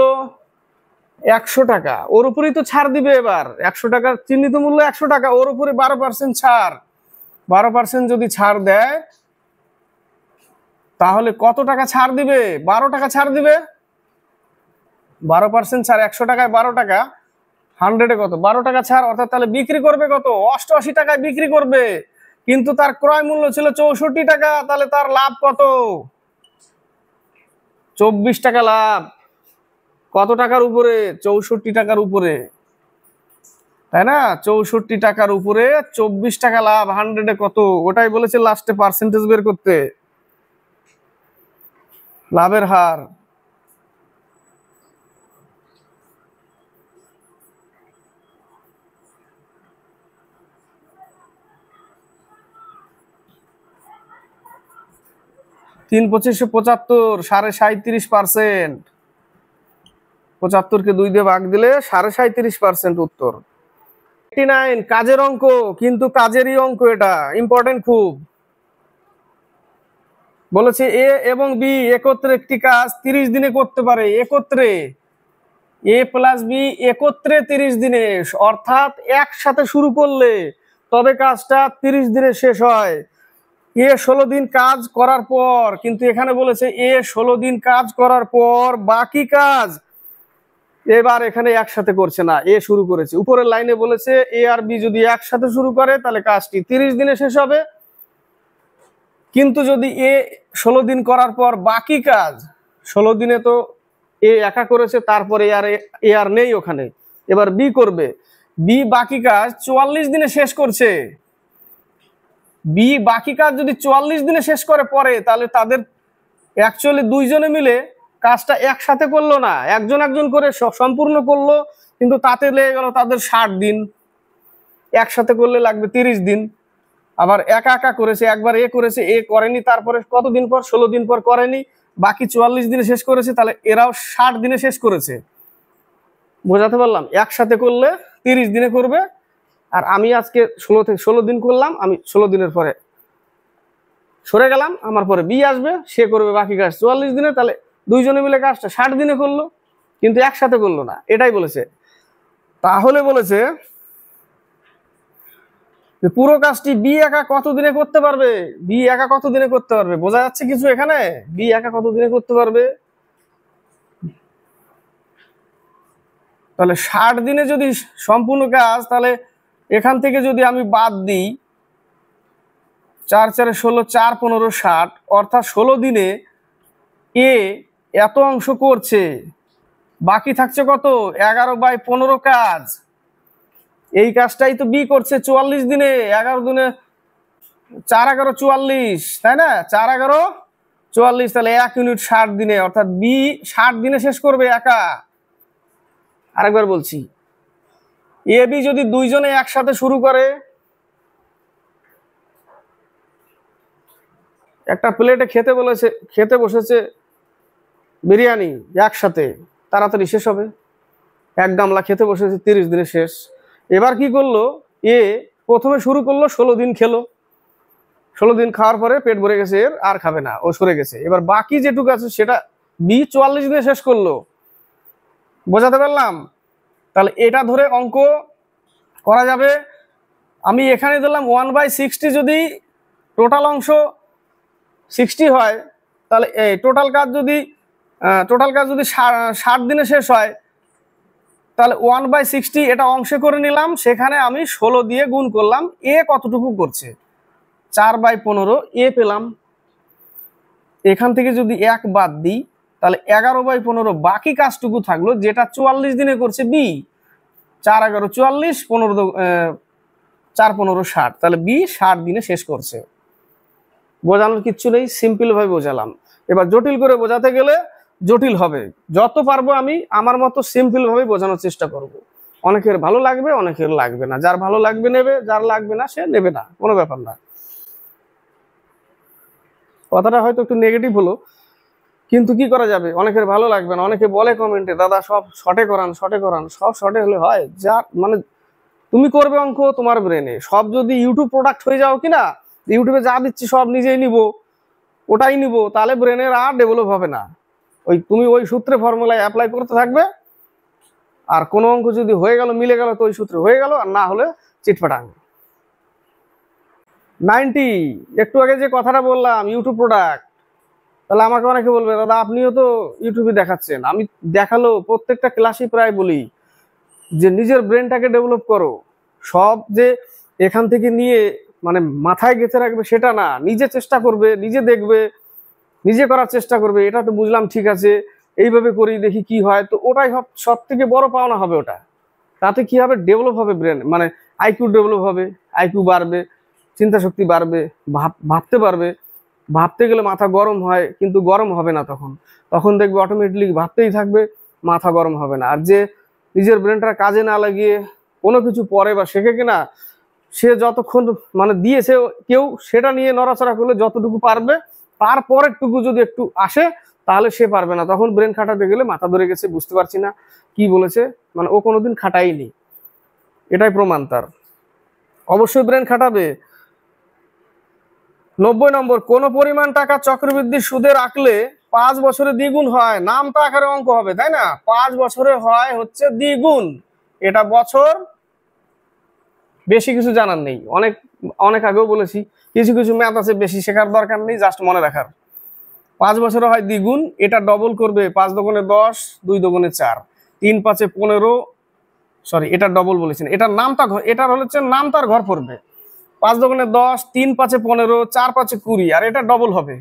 100 টাকা, ওর উপরেই তো ছাড় দিবে। এবার 100 টাকার চিহ্নিত মূল্য 100 টাকা, ওর উপরে 12% ছাড়। 12% যদি ছাড় দেয়, তাহলে কত টাকা ছাড় দিবে? 12 টাকা ছাড় দিবে। 12% ছাড়, 100 টাকায় 12 টাকা, 100-এ কত? 12 টাকা ছাড়, অর্থাৎ তাহলে বিক্রি করবে কত? 88 টাকায় বিক্রি করবে। কিন্তু তার ক্রয় মূল্য ছিল 64 টাকা, তাহলে তার লাভ কত? 24 টাকা লাভ। কত টাকার উপরে? 64 টাকার উপরে, তাই না? 64 টাকার উপরে 24 টাকা লাভ। 100-এ কত? ওটাই বলেছে লাস্টে পার্সেন্টেজ বের করতে, লাভের হার। তিন 25 75, 37.5%। 75-কে 2 দিয়ে ভাগ দিলে 37.5% উত্তর। 89 কাজের অঙ্ক, কিন্তু কাজেরই অঙ্ক, এটা ইম্পর্টেন্ট খুব। বলেছে এ এবং বি একত্রে একটি কাজ 30 দিনে করতে পারে। একত্রে, এ প্লাস বি একত্রে 30 দিনে, অর্থাৎ একসাথে শুরু করলে তবে কাজটা 30 দিনে শেষ হয়। এ 16 দিন কাজ করার পর, কিন্তু এখানে বলেছে এ 16 দিন কাজ করার পর বাকি কাজ এবার এখানে একসাথে করছে না, এ শুরু করেছে। উপরের লাইনে বলেছে এ আর বি যদি একসাথে শুরু করে তাহলে কাজটি 30 দিনে শেষ হবে। কিন্তু যদি এ 16 দিন করার পর বাকি কাজ, 16 দিনে তো এ একা করেছে, তারপরে এ আর নেই ওখানে, এবার বি করবে। বি বাকি কাজ 44 দিনে শেষ করছে। বি বাকি কাজ যদি 44 দিনে শেষ করে পরে, তাহলে তাদের অ্যাকচুয়ালি দুইজনে মিলে কাজটা একসাথে করলো না, একজন একজন করে সম্পূর্ণ করলো, কিন্তু তাতে লেগে গেল তাদের 60 দিন। একসাথে করলে লাগবে 30 দিন। আবার একা একা করেছে, একবার এ করেছে, এ করেনি, তারপরে কতদিন পর? 16 দিন পর করেনি, বাকি 44 দিনে শেষ করেছে, তাহলে এরাও 60 দিনে শেষ করেছে। বোঝাতে পারলাম? একসাথে করলে 30 দিনে করবে। আর আমি আজকে 16 দিন করলাম, আমি 16 দিনের পরে সরে গেলাম, আমার পরে বি আসবে, সে করবে বাকি কাজ 44 দিনে, তাহলে দুইজনে মিলে কাজটা 60 দিনে করলো, কিন্তু একসাথে করলো না, এটাই বলেছে। তাহলে বলেছে যে পুরো কাজটি বি একা কত দিনে করতে পারবে? বি একা কত দিনে করতে পারবে? বোঝা যাচ্ছে কিছু এখানে? বি একা কত দিনে করতে পারবে? তাহলে 60 দিনে যদি সম্পূর্ণ কাজ, তাহলে এখান থেকে যদি আমি বাদ দিই 4 4 16, 4 15 60, অর্থাৎ 16 দিনে এ এত অংশ করছে, বাকি থাকছে কত? 11/15 কাজ। এই কাজটাই তো বি করছে 44 দিনে। 11 দিনে 4 11 44, তাই না? 4 11 44, তাহলে 1 ইউনিট 60 দিনে, অর্থাৎ বি 60 দিনে শেষ করবে একা। আরেকবার বলছি, এ বি যদি দুইজনে একসাথে শুরু করে, একটা প্লেটে খেতে বসেছে বিরিয়ানি একসাথে, তাড়াতাড়ি শেষ হবে। এক গামলা খেতে বসেছে, 30 দিনে শেষ। এবার কি করলো, এ প্রথমে শুরু করলো, 16 দিন খেলো, 16 দিন খাওয়ার পরে পেট ভরে গেছে, এর আর খাবে না, ও সরে গেছে। এবার বাকি যেটুকু আছে সেটা বি 44 দিনে শেষ করলো। বোঝাতে পারলাম? তাহলে এটা ধরে অঙ্ক করা যাবে। আমি এখানে দিলাম 1/60, যদি টোটাল অংশ 60 হয়, তাহলে টোটাল কাজ যদি 60 দিনে শেষ হয়, তাহলে 1/60 এটা অংশে করে নিলাম, সেখানে আমি 16 দিয়ে গুণ করলাম, এ কতটুকু করছে, 4/15 এ পেলাম। এখান থেকে যদি 1 বাদ দিই, তাহলে 11/15 বাকি কাজটুকু থাকলো, যেটা 44 দিনে করছে বি। 4 11 44, 4 15 60, তাহলে বি 60 দিনে শেষ করছে। বোঝানোর কিচ্ছু নেই, সিম্পল ভাবে বোঝালাম। এবার জটিল করে বোঝাতে গেলে জটিল হবে। যত পারবো আমি আমার মতো সিম্পল ভাবে বোঝানোর চেষ্টা করব। অনেকের ভালো লাগবে, অনেকের লাগবে না। যার ভালো লাগবে নেবে, যার লাগবে না সে নেবে না, কোনো ব্যাপার না। কথাটা হয়তো একটু নেগেটিভ হলো, কিন্তু কি করা যাবে, অনেকের ভালো লাগবে না। অনেকে বলে কমেন্টে, দাদা সব শর্টে করান, শর্টে করান। সব শর্টে হলে হয়? যা মানে তুমি করবে অঙ্ক তোমার ব্রেনে, সব যদি ইউটিউব প্রোডাক্ট হয়ে যাও কিনা, ইউটিউবে যা দিচ্ছি সব নিজেই নিব, ওটাই নিব, তাহলে ব্রেনের আর ডেভেলপ হবে না। তুমি ওই সূত্রে ফর্মুলায় অ্যাপ্লাই করতে থাকবে, আর কোনো অঙ্ক যদি হয়ে গেল, মিলে গেল, তো ওই সূত্রে হয়ে গেল, আর না হলে চিটপাটাং। 90, একটু আগে যে কথাটা বললাম ইউটিউব প্রোডাক্ট, তাহলে আমাকে অনেকে বলবে, দাদা আপনিও তো ইউটিউবে দেখাচ্ছেন। আমি দেখালো প্রত্যেকটা ক্লাসে প্রায় বলি যে নিজের ব্রেনটাকে ডেভেলপ করো। সব যে এখান থেকে নিয়ে মানে মাথায় গেঁথে রাখবে সেটা না, নিজে চেষ্টা করবে, নিজে দেখবে, নিজে করার চেষ্টা করবে। এটা তো বুঝলাম, ঠিক আছে, এইভাবে করি, দেখি কি হয়। তো ওটাই সব থেকে বড় পাওনা হবে ওটা। তাতে কি হবে, ডেভেলপ হবে ব্রেন, মানে আইকিউ ডেভেলপ হবে, আইকিউ বাড়বে, চিন্তা শক্তি বাড়বে, ভাবতে পারবে। ভাবতে গেলে মাথা গরম হয়, কিন্তু গরম হবে না তখন। তখন দেখবে অটোমেটিকলি ভাবতেই থাকবে, মাথা গরম হবে না। আর যে নিজের ব্রেনটা কাজে না লাগিয়ে কোনো কিছু পড়ে বা শেখে কিনা, সে যতক্ষণ মানে দিয়েছে কেউ, সেটা নিয়ে নড়াচড়া করলে যতটুকু পারবে, তারপরের টুকু যদি একটু আসে তাহলে সে পারবে না। তখন ব্রেন খাটাতে গেলে মাথা ধরে গেছে, বুঝতে পারছি না কি বলেছে, মানে ও কোনোদিন খাটাইনি, এটাই প্রমাণ তার। অবশ্যই ব্রেন খাটাবে। 90 নম্বর, কোন পরিমাণ টাকা চক্রবৃদ্ধি সুদে রাখলে 5 বছরে দ্বিগুণ হয়? নামতা আকারে অঙ্ক হবে, তাই না? 5 বছরে হয় হচ্ছে দ্বিগুণ। এটা বছর, বেশি কিছু জানার নেই। অনেক আগেও বলেছি, কিছু কিছু ম্যাথ আছে বেশি শেখার দরকার নেই, জাস্ট মনে রাখার। 5 বছরে হয় দ্বিগুণ, এটা ডবল করবে। 5 দোকানে 10, 2 দোকানে 4, 3 5 15, সরি এটা ডবল বলেছেন, এটার নামটা এটার হচ্ছে নামতার ঘর পড়বে। 5 দোকানে 10, 3 5 15, 4 5 20, আর এটা ডবল হবে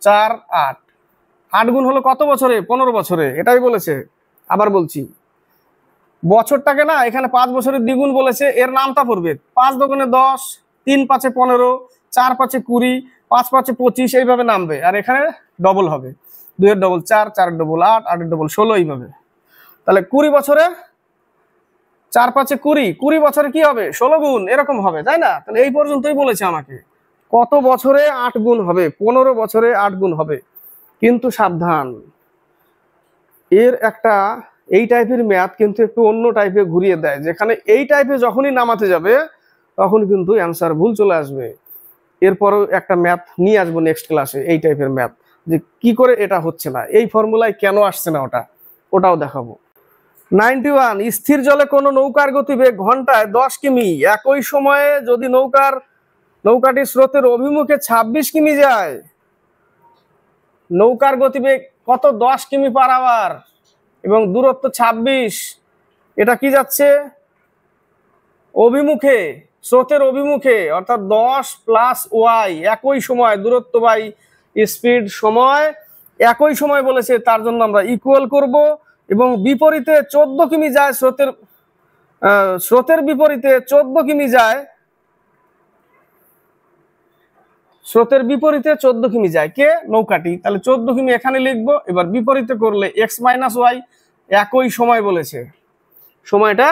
4 8। 8 গুণ হলো কত বছরে? 15 বছরে, এটাই বলেছে। আবার বলছি, বছরটাকে না এখানে 5 বছরের দ্বিগুণ বলেছে, এর নামটা পড়বে। 5 দোকানে 10, 3 5 15, 4 5 20, 5 5 25, এইভাবে নামবে। আর এখানে ডবল হবে, 2 এর ডবল 4, 4 এর ডবল 8, 8 এর ডবল 16, এইভাবে। তাহলে 20 বছরে 4 5 20, 20 বছরে কি হবে? 16 গুণ, এরকম হবে, তাই না? তাহলে এই পর্যন্তই বলেছে আমাকে। কত বছরে 8 গুণ হবে? 15 বছরে 8 গুণ হবে। কিন্তু সাবধান, এর একটা এই টাইপের ম্যাথ কিন্তু একটু অন্য টাইপে ঘুরিয়ে দেয়, যেখানে এই টাইপে যখনই নামাতে যাবে তখন কিন্তু অ্যান্সার ভুল চলে আসবে। এরপরও একটা ম্যাথ নিয়ে আসবো নেক্সট ক্লাসে, এই টাইপের ম্যাথ, যে কি করে এটা হচ্ছে না, এই ফর্মুলায় কেন আসছে না, ওটাও দেখাবো। 91, স্থির জলে কোনো নৌকার গতিবেগ ঘন্টায় 10 কিমি। একই সময়ে যদি নৌকাটি স্রোতের অভিমুখে 26 কিমি যায়, নৌকার গতিবেগ কত? 10 কিমি পার আওয়ার, এবং দূরত্ব 26। এটা কি যাচ্ছে? অভিমুখে, স্রোতের অভিমুখে, অর্থাৎ 10 + y। একই সময়, দূরত্ব বাই স্পিড, সময় একই সময় বলেছে, তার জন্য আমরা ইকুয়াল করব এবং বিপরীতে 14 কিমি যায়, স্রোতের বিপরীতে 14 কিমি যায়, স্রোতের বিপরীতে 14 কিমি যায় কে? নৌকাটি। তাহলে 14 কিমি এখানে লিখবো। এবার বিপরীতে করলে এক্স মাইনাস ওয়াই, একই সময় বলেছে, সময়টা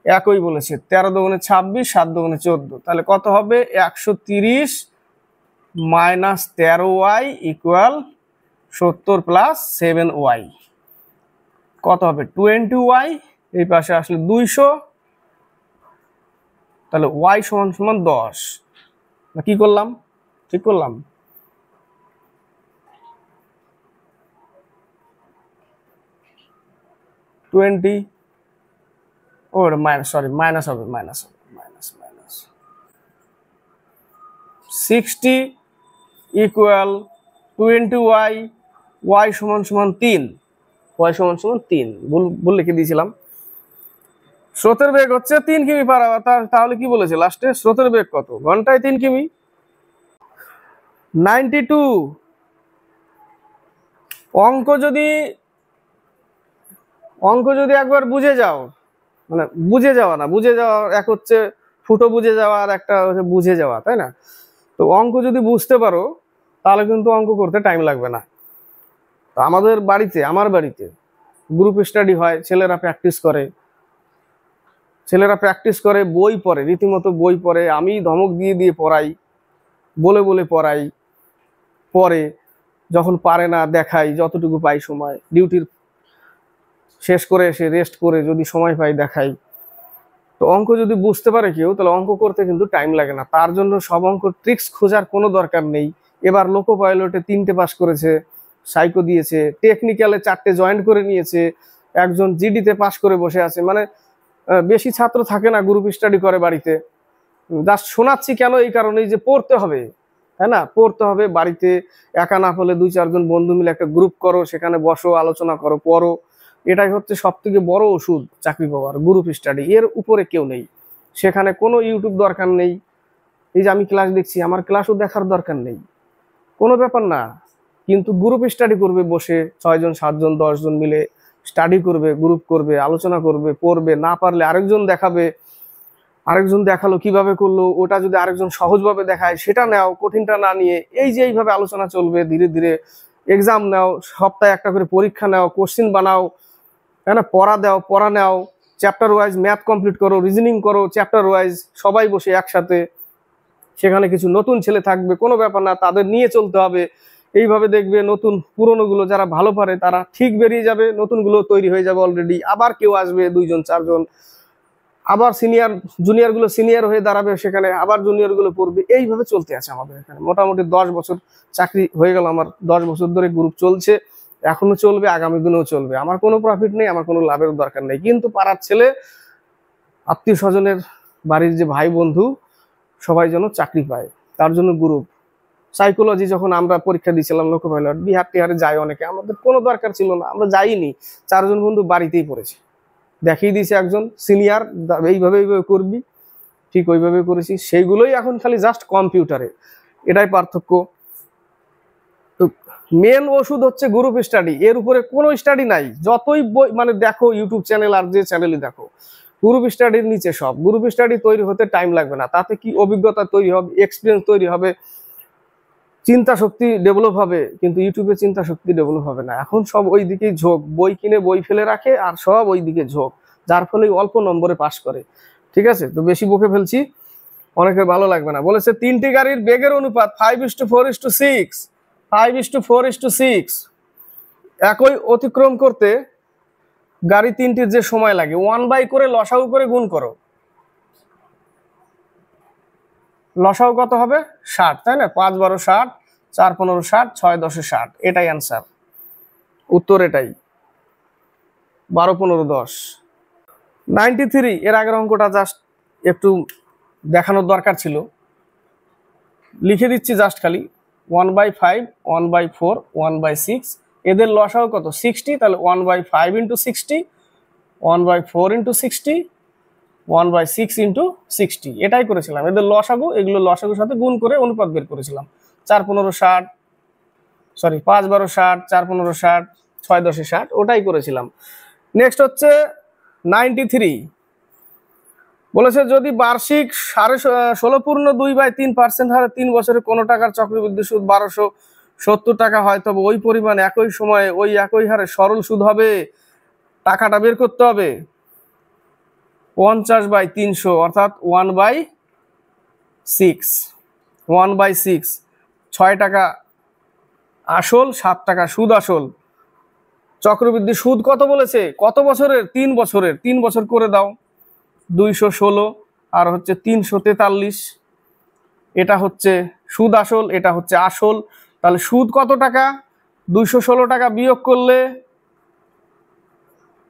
একই বলেছে। 13 দুগুণে 26, 7 দুগুণে 14, তাহলে কত হবে? 130 minus 13y equal 70 plus 7y, কত হবে? 20y। এই পাশে আসলে 200, তাহলে y সমান সমান 10। কি করলাম? ঠিক করলাম। মাইনাস হবে, মাইনাস 60 ইকুয়াল 20y, y সমান সমান 3, y সমান সমান 3, ভুল লিখে দিয়েছিলাম। স্রোতের বেগ হচ্ছে 3 কিমি পার আওয়ার। তাহলে কি বলেছে লাস্টে? স্রোতের বেগ কত? ঘন্টায় 3 কিমি। 92। অঙ্ক যদি একবার বুঝে যাও, মানে বুঝে যাওয়া না, বুঝে যাওয়া এক হচ্ছে ফুটো বুঝে যাওয়া আর একটা হচ্ছে বুঝে যাওয়া, তাই না? তো অঙ্ক যদি বুঝতে পারো তাহলে কিন্তু অঙ্ক করতে টাইম লাগবে না। তো আমার বাড়িতে গ্রুপ স্টাডি হয়, ছেলেরা প্র্যাকটিস করে, বই পড়ে, রীতিমতো বই পড়ে, আমি ধমক দিয়ে পড়াই, বলে পড়াই, পরে যখন পারে না দেখাই, যতটুকু পাই সময়, ডিউটির শেষ করে এসে রেস্ট করে যদি সময় পাই দেখাই। তো অঙ্ক যদি বুঝতে পারে কেউ, তাহলে অঙ্ক করতে কিন্তু টাইম লাগে না। তার জন্য সব অঙ্ক ট্রিক্স খোঁজার কোনো দরকার নেই। এবার লোকো পাইলটে 3টে পাস করেছে, সাইকো দিয়েছে, টেকনিক্যালে 4টে জয়েন্ট করে নিয়েছে, একজন জিডিতে পাস করে বসে আছে। মানে বেশি ছাত্র থাকে না, গ্রুপ স্টাডি করে বাড়িতে। জাস্ট শোনাচ্ছি কেন? এই কারণেই যে পড়তে হবে, তাই না? পড়তে হবে। বাড়িতে একা না হলে 2-4 জন বন্ধু মিলে একটা গ্রুপ করো, সেখানে বসো, আলোচনা করো, পড়ো। এটাই হচ্ছে সব থেকে বড় ওষুধ চাকরি পাওয়ার, গ্রুপ স্টাডি। এর উপরে কেউ নেই, সেখানে কোনো ইউটিউব দরকার নেই। এই যে আমি ক্লাস দেখছি, আমার ক্লাসও দেখার দরকার নেই, কোনো ব্যাপার না। কিন্তু গ্রুপ স্টাডি করবে বসে, 6 জন 7 জন 10 জন মিলে স্টাডি করবে, গ্রুপ করবে, আলোচনা করবে, পড়বে, না পারলে আরেকজন দেখাবে, আরেকজন দেখালো কিভাবে করলো, ওটা যদি আরেকজন সহজভাবে দেখায় সেটা নাও, কঠিনটা না নিয়ে। এই যে এইভাবে আলোচনা চলবে, ধীরে ধীরে এক্সাম নাও, সপ্তাহে একটা করে পরীক্ষা নাও, কোশ্চিন বানাও, তাই না? পড়া নাও, চ্যাপ্টার ওয়াইজ ম্যাথ কমপ্লিট করো, রিজনিং করো, চ্যাপ্টার ওয়াইজ সবাই বসে একসাথে। সেখানে কিছু নতুন ছেলে থাকবে, কোনো ব্যাপার না, তাদের নিয়ে চলতে হবে। এইভাবে দেখবে পুরনোগুলো যারা ভালো পারে তারা ঠিক বেরিয়ে যাবে, নতুনগুলো তৈরি হয়ে যাবে অলরেডি। আবার কেউ আসবে 2 জন 4 জন, আবার জুনিয়রগুলো সিনিয়র হয়ে দাঁড়াবে সেখানে, আবার জুনিয়রগুলো পড়বে। এইভাবে চলতে আছে আমাদের এখানে। মোটামুটি 10 বছর চাকরি হয়ে গেল আমার, 10 বছর ধরে গ্রুপ চলছে, এখনো চলবে, আগামী দিনেও চলবে। আমার কোনো প্রফিট নেই, আমার কোনো লাভের দরকার নেই, কিন্তু পাড়ার ছেলে, আত্মীয় স্বজনের, বাড়ির যে ভাই বন্ধু সবাই যেন চাকরি পায়, তার জন্য গ্রুপ। সাইকোলজি যখন আমরা পরীক্ষা দিয়েছিলাম লোকো পাইলট, বিহার টিহারে যায় অনেকে, আমাদের কোনো দরকার ছিল না, আমরা যাইনি। 4 জন বন্ধু বাড়িতেই পড়েছি, দেখিয়ে দিয়েছে একজন সিনিয়র, এইভাবে করবি, ঠিক ওইভাবে করেছি। সেইগুলোই এখন খালি জাস্ট কম্পিউটারে, এটাই পার্থক্য। তো মেন ওষুধ হচ্ছে গ্রুপ স্টাডি, এর উপরে কোনো স্টাডি নাই। যতই বই মানে দেখো, ইউটিউব চ্যানেল আর যে চ্যানেলই দেখো, গ্রুপ স্টাডির নিচে সব। গ্রুপ স্টাডি তৈরি হতে টাইম লাগবে না, তাতে কি অভিজ্ঞতা তৈরি হবে, এক্সপিরিয়েন্স তৈরি হবে, চিন্তা শক্তি ডেভেলপ হবে। কিন্তু ইউটিউবে চিন্তা শক্তি ডেভেলপ হবে না। এখন সব ওই দিকেই ঝোঁক, বই কিনে বই ফেলে রাখে আর সব ওই দিকে ঝোঁক, যার ফলে অল্প নম্বরে পাস করে। ঠিক আছে, তো বেশি বকে ফেলছি, অনেকের ভালো লাগবে না। বলেছে 3টি গাড়ির বেগের অনুপাত 5:4:6, 5:4:6। একই অতিক্রম করতে গাড়ি 3টির যে সময় লাগে, 1/, করে লসাগু করে গুণ করো। লসাগু কত হবে? 60, তাই না? 5-12 60, 4-15 60, 6-10 60, এটাই অ্যান্সার, উত্তর এটাই। 12-15 10। 93, এর আগের অঙ্কটা জাস্ট একটু দেখানোর দরকার ছিল, লিখে দিচ্ছি জাস্ট খালি। 1/5, 1/4, 1/6, এদের লসাগু কত? 60, তাহলে 1/5 × 60, 1/4 × 60, 1/6 × 60, এটাই করেছিলাম। এদের লসাগু, এগুলো লসাগুর সাথে গুণ করে অনুপাত বের করেছিলাম। 4-15 60, সরি 5 12 60, 4 15 60, 6 10 60, ওটাই করেছিলাম। নেক্সট হচ্ছে 93, বলেছে যদি বার্ষিক 16.2/3% হারে 3 বছরে কোনো টাকার চক্রবৃদ্ধি সুদ 1270 টাকা হয়, তবে ওই পরিমাণ একই সময়ে ওই একই হারে সরল সুদ হবে। টাকাটা বের করতে হবে 50/300 অর্থাৎ 1/6, 1/6, 6 টাকা আসল, 7 টাকা সুদ আসল। চক্রবৃদ্ধি সুদ কত বলেছে? কত বছরের? 3 বছরের। 3 বছর করে দাও, 216 আর হচ্ছে 343। এটা হচ্ছে সুদ আসল, এটা হচ্ছে আসল। তাহলে সুদ কত টাকা? 216 টাকা বিয়োগ করলে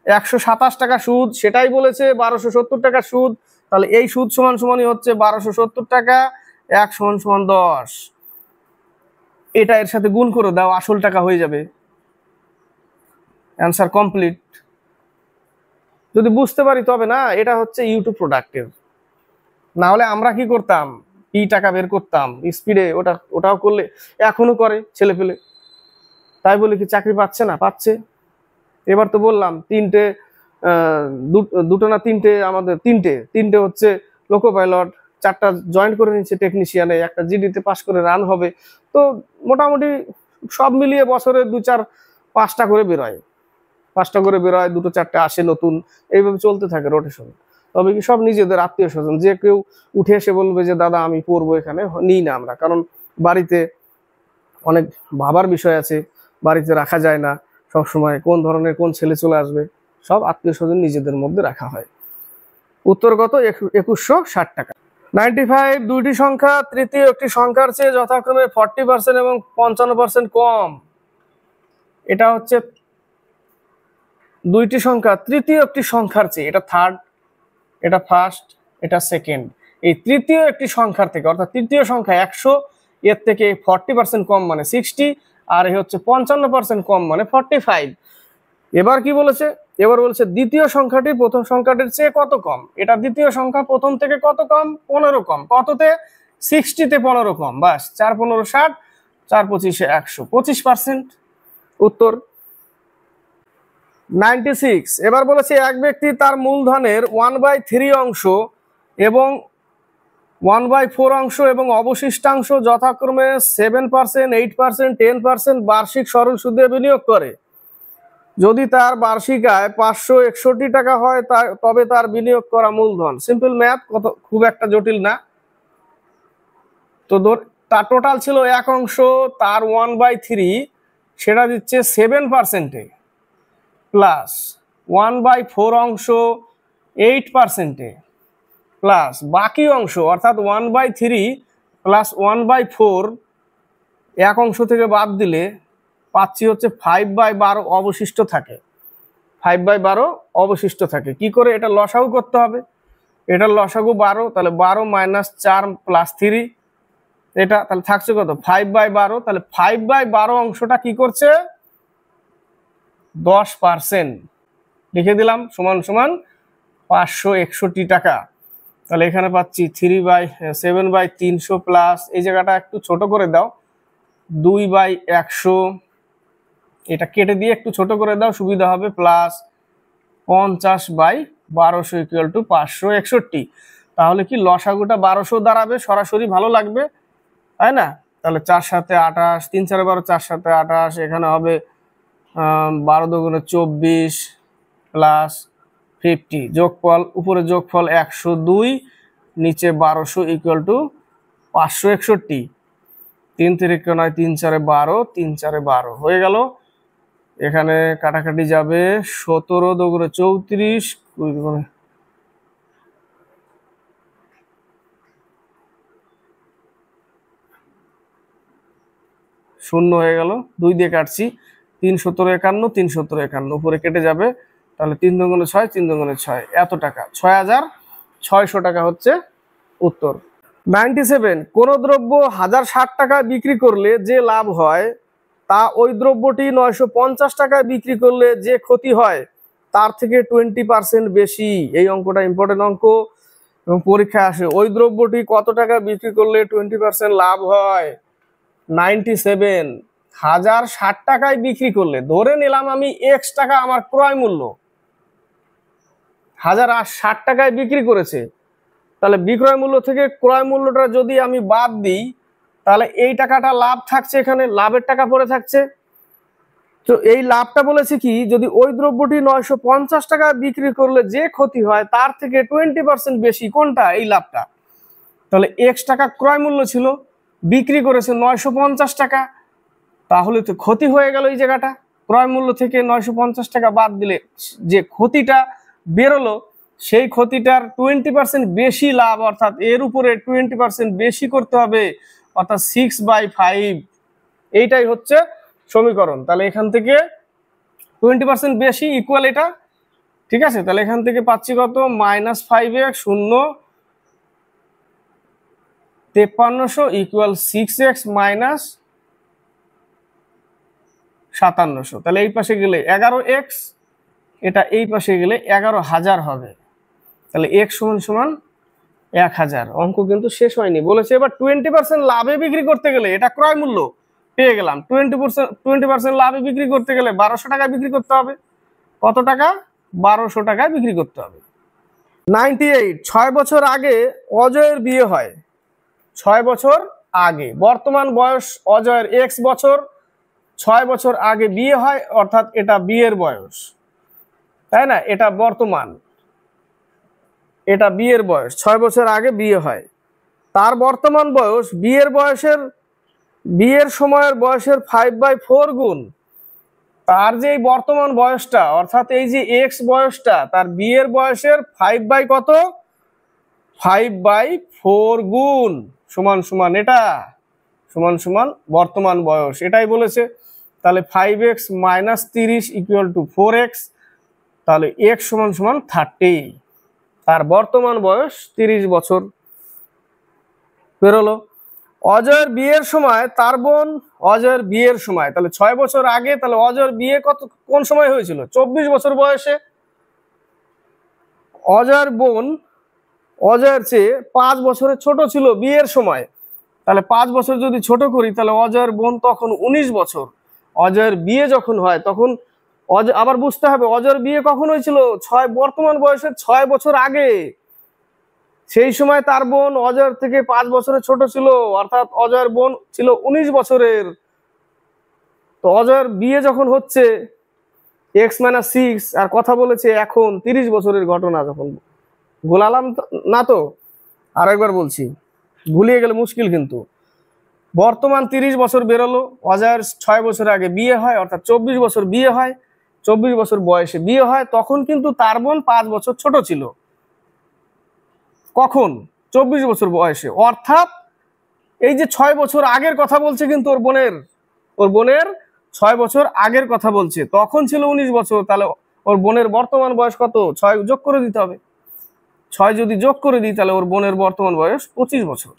127 টাকা সুদ, সেটাই বলেছে 1270 টাকা সুদ। তাহলে এই সুদ সমান সমানই হচ্ছে 1270 টাকা, 1 সমান সমান 10। এটা এর সাথে গুণ করে দাও, আসল টাকা হয়ে যাবে। Answer complete. যদি বুঝতে পারি তবে না, এটা হচ্ছে ইউটিউব প্রোডাক্টের। না হলে আমরা কি করতাম, কি টাকা বের করতাম স্পিডে, ওটাও করলে এখনো করে ছেলে পেলে। তাই বলে কি চাকরি পাচ্ছে না? পাচ্ছে। এবার তো বললাম তিনটে, দুটো না তিনটে, আমাদের তিনটে হচ্ছে লোকো পাইলট, 4টা জয়েন করে নিচ্ছে টেকনিশিয়ানে, একটা জিডিতে পাস করে রান হবে। তো মোটামুটি সব মিলিয়ে বছরে 2 4 5টা করে বেরোয়, 5টা করে বেরোয়, 2টো 4টে আসে নতুন, এইভাবে চলতে থাকে রোটেশন। তবে কি সব নিজেদের আত্মীয় স্বজন, যে কেউ উঠে এসে বলবে যে দাদা আমি পড়বো এখানে, নিই না আমরা। কারণ বাড়িতে অনেক ভাবার বিষয় আছে, বাড়িতে রাখা যায় না সবসময়, কোন ধরনের কোন ছেলে চলে আসবে, সব আত্মীয় স্বজন নিজেদের মধ্যে রাখা হয়। উত্তর কত? 2160 টাকা। 95, দুইটি সংখ্যা তৃতীয় একটি সংখ্যার চেয়ে যথাক্রমে 40% এবং 55% কম। এটা হচ্ছে দুইটি সংখ্যা তৃতীয় একটি সংখ্যার চেয়ে, এটা থার্ড, এটা ফার্স্ট, এটা সেকেন্ড। এই তৃতীয় একটি সংখ্যার থেকে, অর্থাৎ তৃতীয় সংখ্যা 100, এর থেকে 40% কম মানে 60, আর এই হচ্ছে 55% কম মানে 45। এবার কি বলেছে? এবার বলছে দ্বিতীয় সংখ্যাটি প্রথম সংখ্যাটির চেয়ে কত কম। এটা দ্বিতীয় সংখ্যা প্রথম থেকে কত কম? 15 কম। কততে? 60-তে 15 কম। বাস, 4 15 60, 4 25 100, 25%। উত্তর 96। এবার বলেছে এক ব্যক্তি তার মূলধনের 1/3 অংশ এবং 1/4 অংশ এবং অবশিষ্টাংশ যথাক্রমে 7%, 8%, 10% বার্ষিক সরল সুদে বিনিয়োগ করে। যদি তার বার্ষিক আয় 561 টাকা হয়, তবে তার বিনিয়োগ করা মূলধন। সিম্পল ম্যাথ, খুব একটা জটিল না। তো তার টোটাল ছিল এক অংশ, তার 1/3 সেটা দিচ্ছে 7%-এ, প্লাস 1/4 অংশ 8%-এ, প্লাস বাকি অংশ অর্থাৎ 1/3 প্লাস 1/4 এক অংশ থেকে বাদ দিলে পাচ্ছি হচ্ছে 5/12 অবশিষ্ট থাকে। 5/12 অবশিষ্ট থাকে। কি করে? এটা লসাগু করতে হবে। এটার লসাগু 12, তাহলে 12 - 4 + 3, এটা তাহলে থাকছে কত? 5/12। তাহলে 5/12 অংশটা কি করছে? 10%। লিখে দিলাম সমান সমান 561 টাকা। তাহলে এখানে পাচ্ছি 7/300 প্লাস, এই জায়গাটা একটু ছোট করে দাও, 2/100, এটা কেটে দিয়ে একটু ছোট করে দাও সুবিধা হবে, প্লাস 50/1200 = 561। তাহলে কি লসাগুটা 1200 দাঁড়াবে, সরাসরি ভালো লাগবে, তাই না? তাহলে 4 7 28, 3 4 12, 4 7 28, এখানে হবে 12 দুগুণে 24 প্লাস 50, যোগফল উপরে যোগফল 102, নিচে 1200 = 561। 3 3 9, 3 4 12, 3 4 12 হয়ে গেল। এখানে কাটাকাটি যাবে, 17 দুগুণে 34, 20 দুগুণে 0 হয়ে গেল, 2 দিয়ে কাটছি, 3 17 51, 3 17 51 উপরে কেটে যাবে। তাহলে 3 দুগুণে 6, 3 দুগুণে 6, এত টাকা, 6600 টাকা হচ্ছে উত্তর। 97, কোন দ্রব্য 1060 টাকায় বিক্রি করলে যে লাভ হয়, তা ওই দ্রব্যটি 950 টাকায় বিক্রি করলে যে ক্ষতি হয় তার থেকে 20% বেশি। এই অঙ্কটা ইম্পর্টেন্ট অঙ্ক এবং পরীক্ষায় আসে। ওই দ্রব্যটি কত টাকা বিক্রি করলে 20% লাভ হয়? 97, 1060 টাকায় বিক্রি করলে, ধরে নিলাম আমি এক্স টাকা আমার ক্রয় মূল্য, 1060 টাকায় বিক্রি করেছে, তাহলে বিক্রয় মূল্য থেকে ক্রয় মূল্যটা যদি আমি বাদ দিই, তাহলে এই টাকাটা লাভ থাকছে, এখানে লাভের টাকা পড়ে থাকছে। তো এই লাভটা বলেছে কি, যদি ওই দ্রব্যটি 950 টাকা বিক্রি করলে যে ক্ষতি হয় তার থেকে 20% বেশি, কোনটা? এই লাভটা। তাহলে এক্স টাকা ক্রয় মূল্য ছিল, বিক্রি করেছে 950 টাকা, তাহলে তো ক্ষতি হয়ে গেল এই জায়গাটা। ক্রয় মূল্য থেকে 950 টাকা বাদ দিলে যে ক্ষতিটা বেরোলো, সেই ক্ষতিটার 20% বেশি লাভ, অর্থাৎ এর উপরে 20% বেশি করতে হবে, অর্থাৎ 6/5। এইটাই হচ্ছে সমীকরণ। তাহলে এখান থেকে 20% বেশি ইকুয়াল এটা, ঠিক আছে। তাহলে এখান থেকে পাচ্ছি কত? -5x 0 5300 equal 6x minus 5700। তাহলে এই পাশে গেলে 11x, এটা এই পাশে গেলে 11,000 হবে। তাহলে x সমান 1000। অঙ্ক কিন্তু শেষ হয়নি, বলেছে এবার 20% লাভে বিক্রি করতে গেলে, এটা ক্রয় মূল্য পেয়ে গেলাম, 20% লাভে বিক্রি করতে গেলে 1200 টাকায় বিক্রি করতে হবে। কত টাকা? 1200 টাকায় বিক্রি করতে হবে। 98, 6 বছর আগে অজয়ের বিয়ে হয়। 6 বছর আগে, বর্তমান বয়স অজয়ের x বছর, 6 বছর আগে বিয়ে হয়, অর্থাৎ এটা বিয়ের বয়স, তাই না? এটা বর্তমান, এটা বিয়ের বয়স, 6 বছর আগে বিয়ে হয়। তার বর্তমান বয়স বিয়ের সময়ের বয়সের 5/4 গুণ। তার যে এই বর্তমান বয়সটা, অর্থাৎ এই যে এক্স বয়সটা, তার বিয়ের বয়সের 5/4 গুণ এটা সমান বর্তমান বয়স, এটাই বলেছে। তাহলে 5x - 30 = 4x, তাহলে x সমান 30। তার বর্তমান বয়স 30 বছর বেরোলো। অজয়ের বিয়ের সময় তার বোন, অজয়ের বিয়ের সময়, তাহলে 6 বছর আগে, তাহলে অজয়ের বিয়ে কোন সময় হয়েছিল? 24 বছর বয়সে। অজয়ের বোন অজয়ের চেয়ে 5 বছরের ছোট ছিল বিয়ের সময়, তাহলে 5 বছর যদি ছোট করি, তাহলে অজয়ের বোন তখন 19 বছর। অজয়ের বিয়ে যখন হয় তখন আবার বুঝতে হবে অজয়ের বিয়ে কখন হয়েছিল? বর্তমান বয়সের 6 বছর আগে। সেই সময় তার বোন অজয়ের থেকে 5 বছরের ছোট ছিল, অর্থাৎ অজয়ের বোন ছিল 19 বছরের। তো অজয়ের বিয়ে যখন হচ্ছে x - 6, আর কথা বলেছে এখন 30 বছরের ঘটনা, যখন গোলালাম না তো, আরেকবার বলছি, ভুলিয়ে গেলে মুশকিল। কিন্তু বর্তমান 30 বছর বেরোলো, অজয়ের 6 বছর আগে বিয়ে হয়, অর্থাৎ 24 বছর বিয়ে হয়, 24 বছর বয়সে বিয়ে হয়, তখন কিন্তু তার বোন 5 বছর ছোট ছিল। কখন? 24 বছর বয়সে, অর্থাৎ এই যে 6 বছর আগের কথা বলছে, কিন্তু ওর বোনের 6 বছর আগের কথা বলছে, তখন ছিল 19 বছর। তাহলে ওর বোনের বর্তমান বয়স কত? 6 যোগ করে দিতে হবে। 6 যদি যোগ করে দিই, তাহলে ওর বোনের বর্তমান বয়স 25 বছর।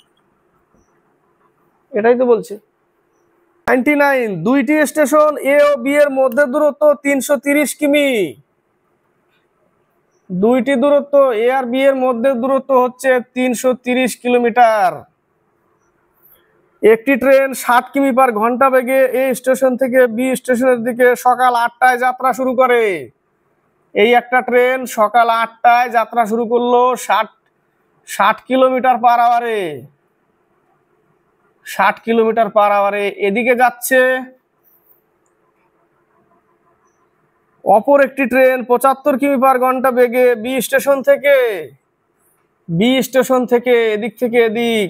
এটাই তো বলছে। 99, দুইটি স্টেশন এ ও বি এর মধ্যে দূরত্ব 330 কিমি। দুইটি দূরত্ব, এ আর বি এর মধ্যে দূরত্ব হচ্ছে 330 কিলোমিটার। একটি ট্রেন 60 কিমি/ঘন্টা বেগে এ স্টেশন থেকে বি স্টেশনের দিকে সকাল 8টায় যাত্রা শুরু করে। এই একটা ট্রেন সকাল 8টায় যাত্রা শুরু করলো 60 কিলোমিটার/আওয়ারে, 60 কিলোমিটার/আওয়ারে এদিকে যাচ্ছে। অপর একটি ট্রেন 75 কিমি/ঘন্টা বেগে বি স্টেশন থেকে এদিক থেকে এদিক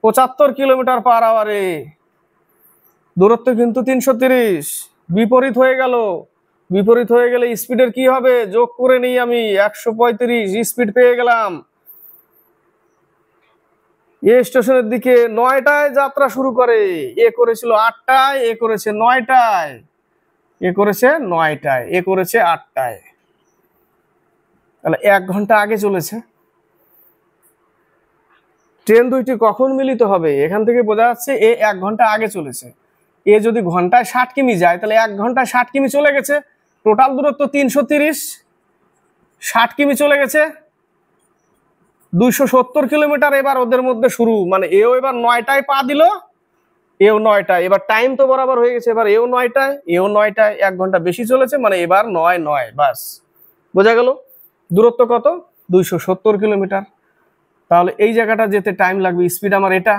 75 কিলোমিটার/আওয়ারে। দূরত্ব কিন্তু 330। বিপরীত হয়ে গেলে স্পিডের কি হবে? যোগ করে নিই আমি, 135 স্পিড পেয়ে গেলাম। এ স্টেশনের দিকে 9টায় যাত্রা শুরু করে। এ করেছিল 8টায়, এ করেছে 9টায়, এ করেছে 9টায়, এ করেছে 8টায়। তাহলে 1 ঘন্টা আগে চলেছে। ট্রেন দুইটি কখন মিলিত হবে? এখান থেকে বোঝা যাচ্ছে এ 1 ঘন্টা আগে চলেছে। এ যদি ঘন্টায় 60 কিমি যায়, তাহলে 1 ঘন্টায় 60 কিমি চলে গেছে। টোটাল দূরত্ব 330, 60 কিমি চলে গেছে, 270 কিলোমিটার এবার ওদের মধ্যে শুরু। মানে এও এবার 9টায় পা দিল, এও 9টায়, এবার টাইম তো বরাবর হয়ে গেছে, এবার এও 9টায়, এও 9টায়, 1 ঘন্টা বেশি চলেছে, মানে এবার 9 9, বাস বোঝা গেল। দূরত্ব কত? 270 কিলোমিটার। তাহলে এই জায়গাটা যেতে টাইম লাগবে, স্পিড আমার এটা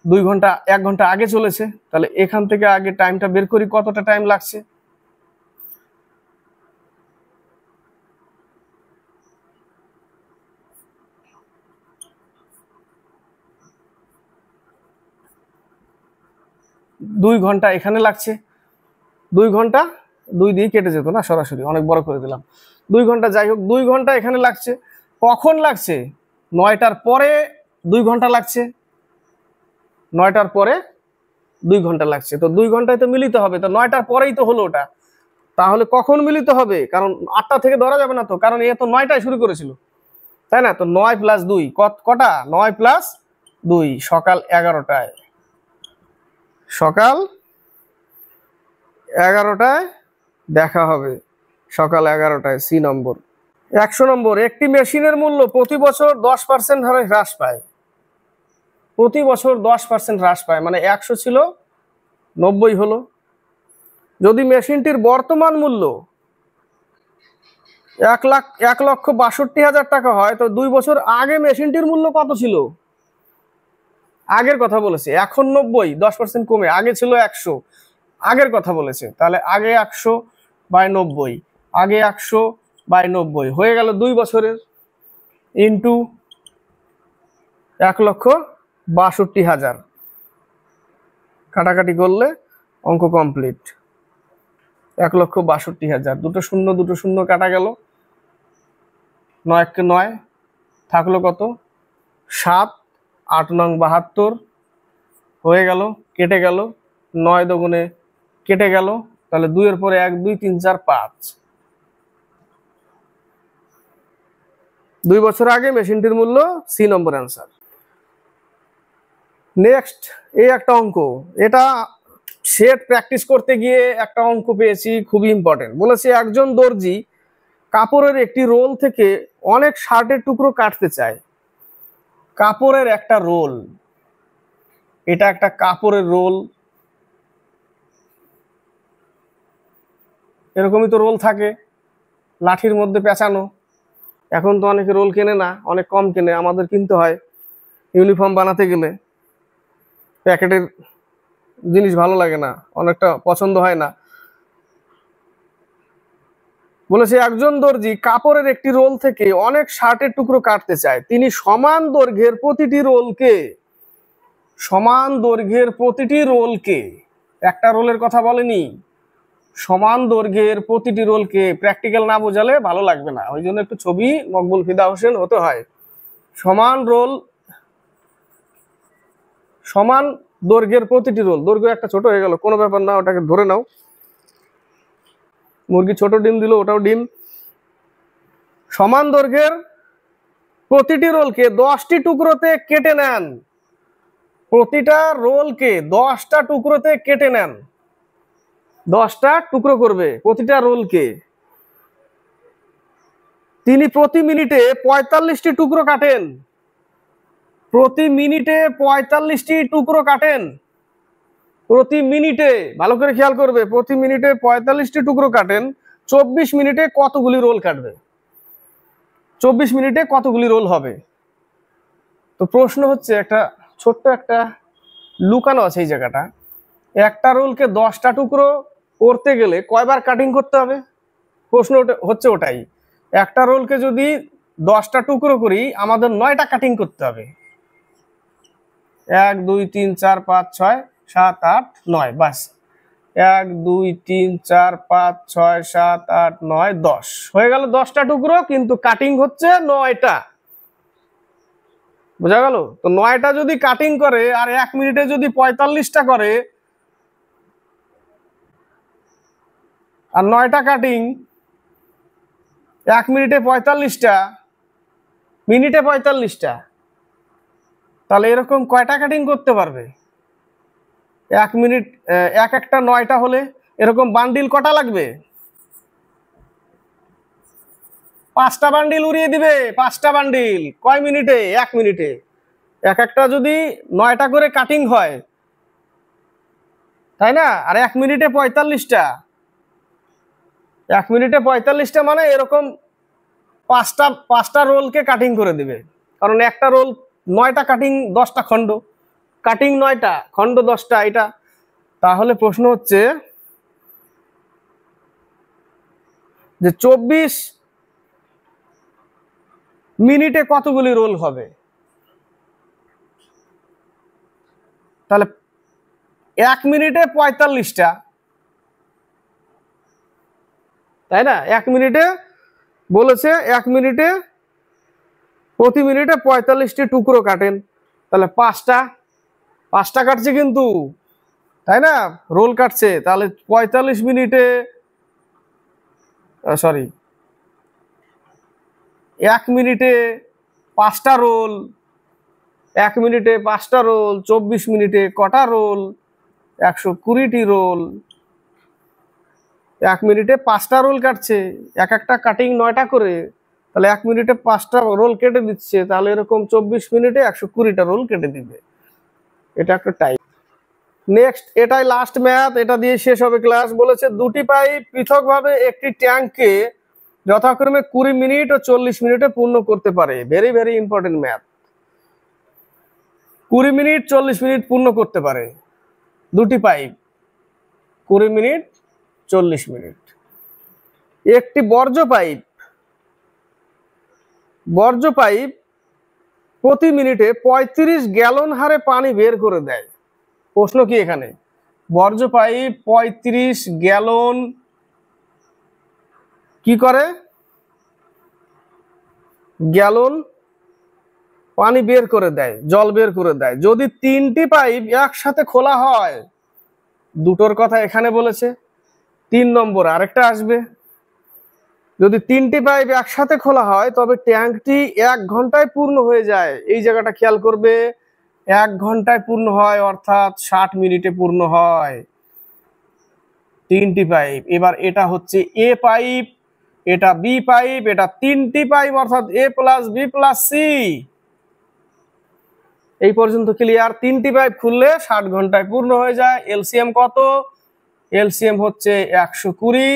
2 ঘন্টা, 1 ঘন্টা আগে চলেছে, তাহলে এখান থেকে আগে টাইমটা বের করি, কতটা টাইম লাগছে। দুই ঘন্টা এখানে লাগছে, 2 ঘন্টা, 2 দিয়ে কেটে যেত না সরাসরি, অনেক বড় করে দিলাম, 2 ঘন্টা, যাই হোক 2 ঘন্টা এখানে লাগছে। কখন লাগছে? 9টার পরে 2 ঘন্টা লাগছে, 9টার পরে 2 ঘন্টা লাগছে, তো 2 ঘন্টায় তো মিলিত হবে, তো 9টার পরেই তো হলো ওটা। তাহলে কখন মিলিত হবে? কারণ 8টা থেকে ধরা যাবে না তো, কারণ এ তো 9টায় শুরু করেছিল, তাই না? তো 9 + 2 কটা? 9 + 2 সকাল 11টায়, সকাল 11টায় দেখা হবে, সকাল 11টায়। সি নম্বর। 100 নম্বর, একটি মেশিনের মূল্য প্রতি বছর 10% হারে হ্রাস পায়। প্রতি বছর 10% হ্রাস পায়, মানে 100 ছিল 90 হলো। যদি মেশিনটির বর্তমান মূল্য 1,62,000 টাকা হয়, তো 2 বছর আগে মেশিনটির মূল্য কত ছিল? আগের কথা বলেছে, এখন 90, 10% কমে, আগে ছিল 100, আগের কথা বলেছে, তাহলে আগে 100/90, আগে 100/90 হয়ে গেল 2 বছরের, ইন্টু 1,62,000, কাটাকাটি করলে অঙ্ক কমপ্লিট। 1,62,000, দুটো শূন্য কাটা গেল, 9 কে 9, থাকলো কত? 7, 8 নং 72 হয়ে গেল, কেটে গেল, 9 দুগুণে কেটে গেল, তাহলে 2 এর পরে 1 2 3 4 5, 2 বছর আগে মেশিনটির মূল্য। সি নম্বর অ্যান্সার। নেক্সট, এই একটা অঙ্ক, এটা সেট প্র্যাকটিস করতে গিয়ে একটা অঙ্ক পেয়েছি, খুবই ইম্পর্টেন্ট। বলেছে একজন দর্জি কাপড়ের একটি রোল থেকে অনেক শার্টের টুকরো কাটতে চায়। কাপড়ের একটা রোল, এটা একটা কাপড়ের রোল, এরকমই তো রোল থাকে লাঠির মধ্যে পেঁচানো। এখন তো অনেকে রোল কেনে না, অনেক কম কেনে, আমাদের কিনতে হয় ইউনিফর্ম বানাতে গেলে। প্যাকেটের জিনিস ভালো লাগে না, অনেকটা পছন্দ হয় না। বলেছে একজন দর্জি কাপড়ের একটি রোল থেকে অনেক শার্টের টুকরো কাটতে চায়। তিনি সমান দৈর্ঘ্যের প্রতিটি রোলকে, একটা রোলের কথা বলেনি, সমান দৈর্ঘ্যের প্রতিটি রোলকে, প্র্যাকটিক্যাল না বোঝালে ভালো লাগবে না, ওই জন্য একটু ছবি মকবুল ফিদা হোসেন হতে হয়। সমান দৈর্ঘ্যের প্রতিটি রোল, দৈর্ঘ্য একটা ছোট হয়ে গেল, কোনো ব্যাপার না, ওটাকে ধরে নাও। মুরগি ছোট ডিম দিল, ওটাও ডিম। সমান দৈর্ঘ্যের প্রতিটি রোলকে 10টি টুকরোতে কেটে নেন। প্রতিটা রোলকে 10টা টুকরোতে কেটে নেন, 10টা টুকরো করবে প্রতিটা রোলকে। তিনি প্রতি মিনিটে 45টি টুকরো কাটেন। প্রতি মিনিটে 45টি টুকরো কাটেন। প্রতি মিনিটে, ভালো করে খেয়াল করবে, প্রতি মিনিটে 45টি টুকরো কাটেন। 24 মিনিটে কতগুলি রোল কাটবে? 24 মিনিটে কতগুলি রোল হবে? তো প্রশ্ন হচ্ছে, একটা ছোট্ট একটা লুকানো আছে এই জায়গাটা, একটা রোলকে 10টা টুকরো করতে গেলে কয়বার কাটিং করতে হবে? প্রশ্ন হচ্ছে ওটাই। একটা রোলকে যদি 10টা টুকরো করি, আমাদের 9টা কাটিং করতে হবে। 1 2 3 4 5 6 7 8 9, বাস। 1 2 3 4 5 6 7 8 9 10 হয়ে গেল 10টা টুকরো, কিন্তু কাটিং হচ্ছে 9টা। বোঝা গেল? তো 9টা যদি কাটিং করে আর 1 মিনিটে যদি 45টা করে, আর 9টা কাটিং 1 মিনিটে 45টা, মিনিটে 45টা, তাহলে এরকম কয়টা কাটিং করতে পারবে? 1 মিনিট, একটা 9টা হলে এরকম বান্ডিল কটা লাগবে? 5টা বান্ডিল উড়িয়ে দিবে, 5টা বান্ডিল কয় মিনিটে? 1 মিনিটে। একটা যদি 9টা করে কাটিং হয়, তাই না? আর 1 মিনিটে 45টা, 1 মিনিটে 45টা মানে এরকম পাঁচটা রোলকে কাটিং করে দিবে, কারণ একটা রোল 9টা কাটিং, 10টা খণ্ড, কাটিং 9টা, খণ্ড 10টা। এটা তাহলে প্রশ্ন হচ্ছে যে 24 মিনিটে কতগুলি রোল হবে? তাহলে 1 মিনিটে 45টা, তাই না? 1 মিনিটে বলেছে 1 মিনিটে প্রতি মিনিটে 45টি টুকরো কাটেন, তাহলে পাঁচটা কাটছে কিন্তু, তাই না? রোল কাটছে, তাহলে 45 মিনিটে, সরি, 1 মিনিটে 5টা রোল, 1 মিনিটে 5টা রোল, 24 মিনিটে কটা রোল? 120টি রোল। 1 মিনিটে 5টা রোল কাটছে, এক একটা কাটিং 9টা করে, তাহলে 1 মিনিটে 5টা রোল কেটে দিচ্ছে, তাহলে এরকম 24 মিনিটে 120টা রোল কেটে দিবে। এটা একটা টাইম। নেক্সট, এটাই লাস্ট ম্যাথ, এটা দিয়ে শেষ হবে ক্লাস। বলেছে দুটি পাইপ পৃথকভাবে একটি ট্যাঙ্ককে যথাক্রমে 20 মিনিট ও 40 মিনিটে পূর্ণ করতে পারে। Very very important math. 20 minute 40 minute পূর্ণ করতে পারে দুটি পাইপ, 20 মিনিট 40 মিনিট। একটি বর্জ্য পাইপ প্রতি মিনিটে 35 গ্যালন হারে পানি বের করে দেয়। প্রশ্ন কি এখানে? বর্জ্য পাইপ 35 গ্যালন কি করে? গ্যালন পানি বের করে দেয়, জল বের করে দেয়। যদি 3টি পাইপ একসাথে খোলা হয়, দুটোর কথা এখানে বলেছে, 3 নম্বর আরেকটা আসবে। যদি 3টি পাইপ একসাথে খোলা হয় তবে ট্যাঙ্কটি 1 ঘন্টায় পূর্ণ হয়ে যায়। এই জায়গাটা খেয়াল করবে, 1 ঘন্টায় পূর্ণ হয়, অর্থাৎ 60 মিনিটে পূর্ণ হয় 3টি পাইপ। এবার এটা হচ্ছে এ পাইপ, এটা বি পাইপ, এটা 3টি পাইপ, অর্থাৎ এ প্লাস বি প্লাস সি। এই পর্যন্ত ক্লিয়ার? 3টি পাইপ খুললে 60 ঘন্টায় পূর্ণ হয়ে যায়। এলসিএম কত? এলসিএম হচ্ছে 120,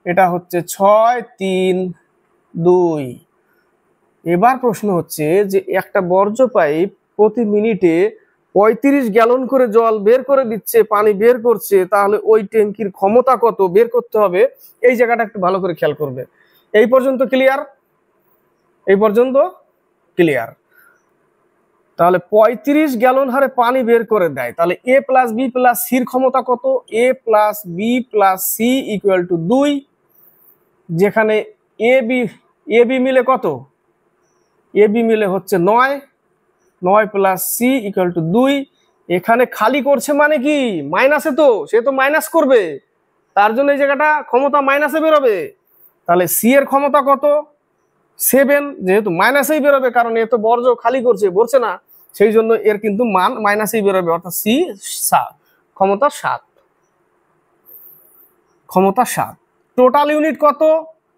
এটা হচ্ছে 6, 3, 2। এবার প্রশ্ন হচ্ছে যে একটা বর্জ্য পাইপ প্রতি মিনিটে 35 গ্যালন করে জল বের করে দিচ্ছে, পানি বের করছে, তাহলে ওই ট্যাঙ্কির ক্ষমতা কত বের করতে হবে। এই জায়গাটা একটু ভালো করে খেয়াল করবে। এই পর্যন্ত ক্লিয়ার? এই পর্যন্ত ক্লিয়ার? তাহলে 35 গ্যালন হারে পানি বের করে দেয়, তাহলে এ প্লাস বি প্লাস সির ক্ষমতা কত? A plus B plus C equal to 2, যেখানে এ বি মিলে কত? এ বি মিলে হচ্ছে 9 প্লাস সি ইকুয়াল টু 2। এখানে খালি করছে মানে কি? মাইনাসে, তো সে তো মাইনাস করবে, তার জন্য এই জায়গাটা ক্ষমতা মাইনাসে বেরোবে। তাহলে সি এর ক্ষমতা কত? 7, যেহেতু মাইনাসেই বেরোবে, কারণ এ তো বর্জ্য খালি করছে, ভরছে না, সেই জন্য এর কিন্তু মান মাইনাসেই বেরোবে, অর্থাৎ সি ক্ষমতা 7। ক্ষমতা 7। টোটাল ইউনিট কত?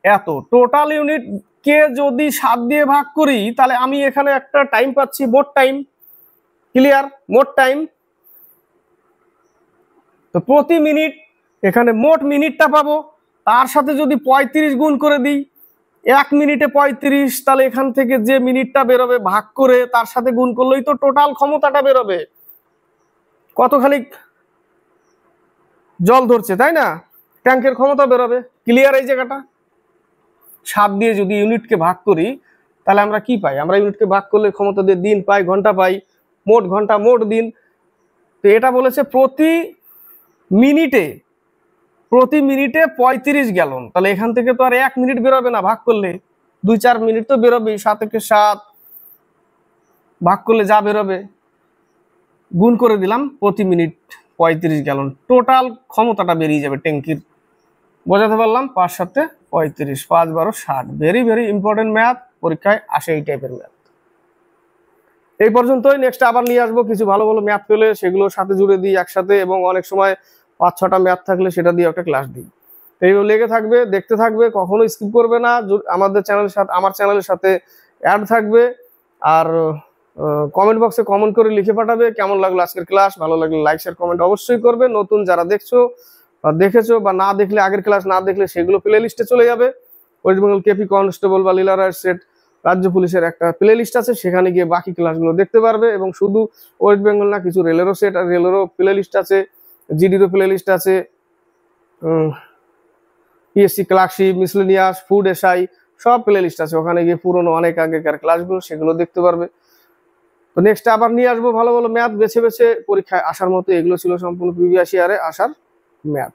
এত। টোটাল ইউনিট কে যদি 7 দিয়ে ভাগ করি, তাহলে আমি এখানে একটা টাইম পাচ্ছি, মোট টাইম। ক্লিয়ার? মোট টাইম। তো প্রতি মিনিট, এখানে মোট মিনিটটা পাবো, তার সাথে যদি 35 গুণ করে দিই, 1 মিনিটে 35, তাহলে এখান থেকে যে মিনিটটা বেরোবে ভাগ করে তার সাথে গুণ করলেই তো টোটাল ক্ষমতাটা বেরোবে, কতখানি জল ধরছে, তাই না? ট্যাঙ্কের ক্ষমতা বেরোবে। ক্লিয়ার? এই জায়গাটা 7 দিয়ে যদি ইউনিটকে ভাগ করি, তাহলে আমরা কি পাই? আমরা ইউনিটকে ভাগ করলে ক্ষমতা দিয়ে দিন পাই, ঘন্টা পাই, মোট ঘন্টা, মোট দিন। তো এটা বলেছে প্রতি মিনিটে 35 গ্যালন, তাহলে এখান থেকে তো আর 1 মিনিট বেরোবে না ভাগ করলে, 2-4 মিনিট তো বেরোবে। 7 ভাগ করলে যা বেরোবে, গুণ করে দিলাম, প্রতি মিনিট 35 গ্যালন, টোটাল ক্ষমতাটা বেরিয়ে যাবে ট্যাঙ্কির। বোঝাতে পারলাম? 5 × 7 = 35, 5 × 12 = 60। ভেরি ভেরি ইম্পর্টেন্ট ম্যাথ, পরীক্ষায় আসে এই টাইপের ম্যাথ। এই পর্যন্তই। নেক্সট আবার নিয়ে আসবো কিছু ভালো ভালো ম্যাথ পেলে, সেগুলোর সাথে জুড়ে দিই একসাথে, এবং অনেক সময় 5-6টা ম্যাথ থাকলে সেটা দিয়ে একটা ক্লাস দিই। এইভাবে লেগে থাকবে, দেখতে থাকবে, কখনো স্কিপ করবে না। আমাদের চ্যানেলের সাথে, আমার চ্যানেলের সাথে অ্যাড থাকবে। আর কমেন্ট বক্সে কমেন্ট করে লিখে পাঠাবে কেমন লাগলো আজকের ক্লাস। ভালো লাগলে লাইক শেয়ার কমেন্ট অবশ্যই করবে। নতুন যারা দেখছো বা দেখেছো বা না দেখলে, আগের ক্লাস না দেখলে সেগুলো প্লে লিস্টে চলে যাবে। ওয়েস্ট বেঙ্গল কেপি কনস্টেবল বা লীলা সেট রাজ্য পুলিশের একটা প্লে লিস্ট আছে, সেখানে গিয়ে বাকি ক্লাসগুলো দেখতে পারবে। এবং শুধু ওয়েস্ট বেঙ্গল না, কিছু রেলেরও সেট আর রেলেরও প্লে লিস্ট আছে, জিডিরও প্লে লিস্ট আছে, PSC clerkship, miscellaneous, food SI সব প্লে লিস্ট আছে। ওখানে গিয়ে পুরোনো অনেক আগেকার ক্লাসগুলো সেগুলো দেখতে পারবে। তো নেক্সট আবার নিয়ে আসবো ভালো ভালো ম্যাথ বেছে বেছে পরীক্ষায় আসার মতো। এগুলো ছিল সম্পূর্ণ প্রিভিয়াস ইয়ারে আসার ম্যাথ।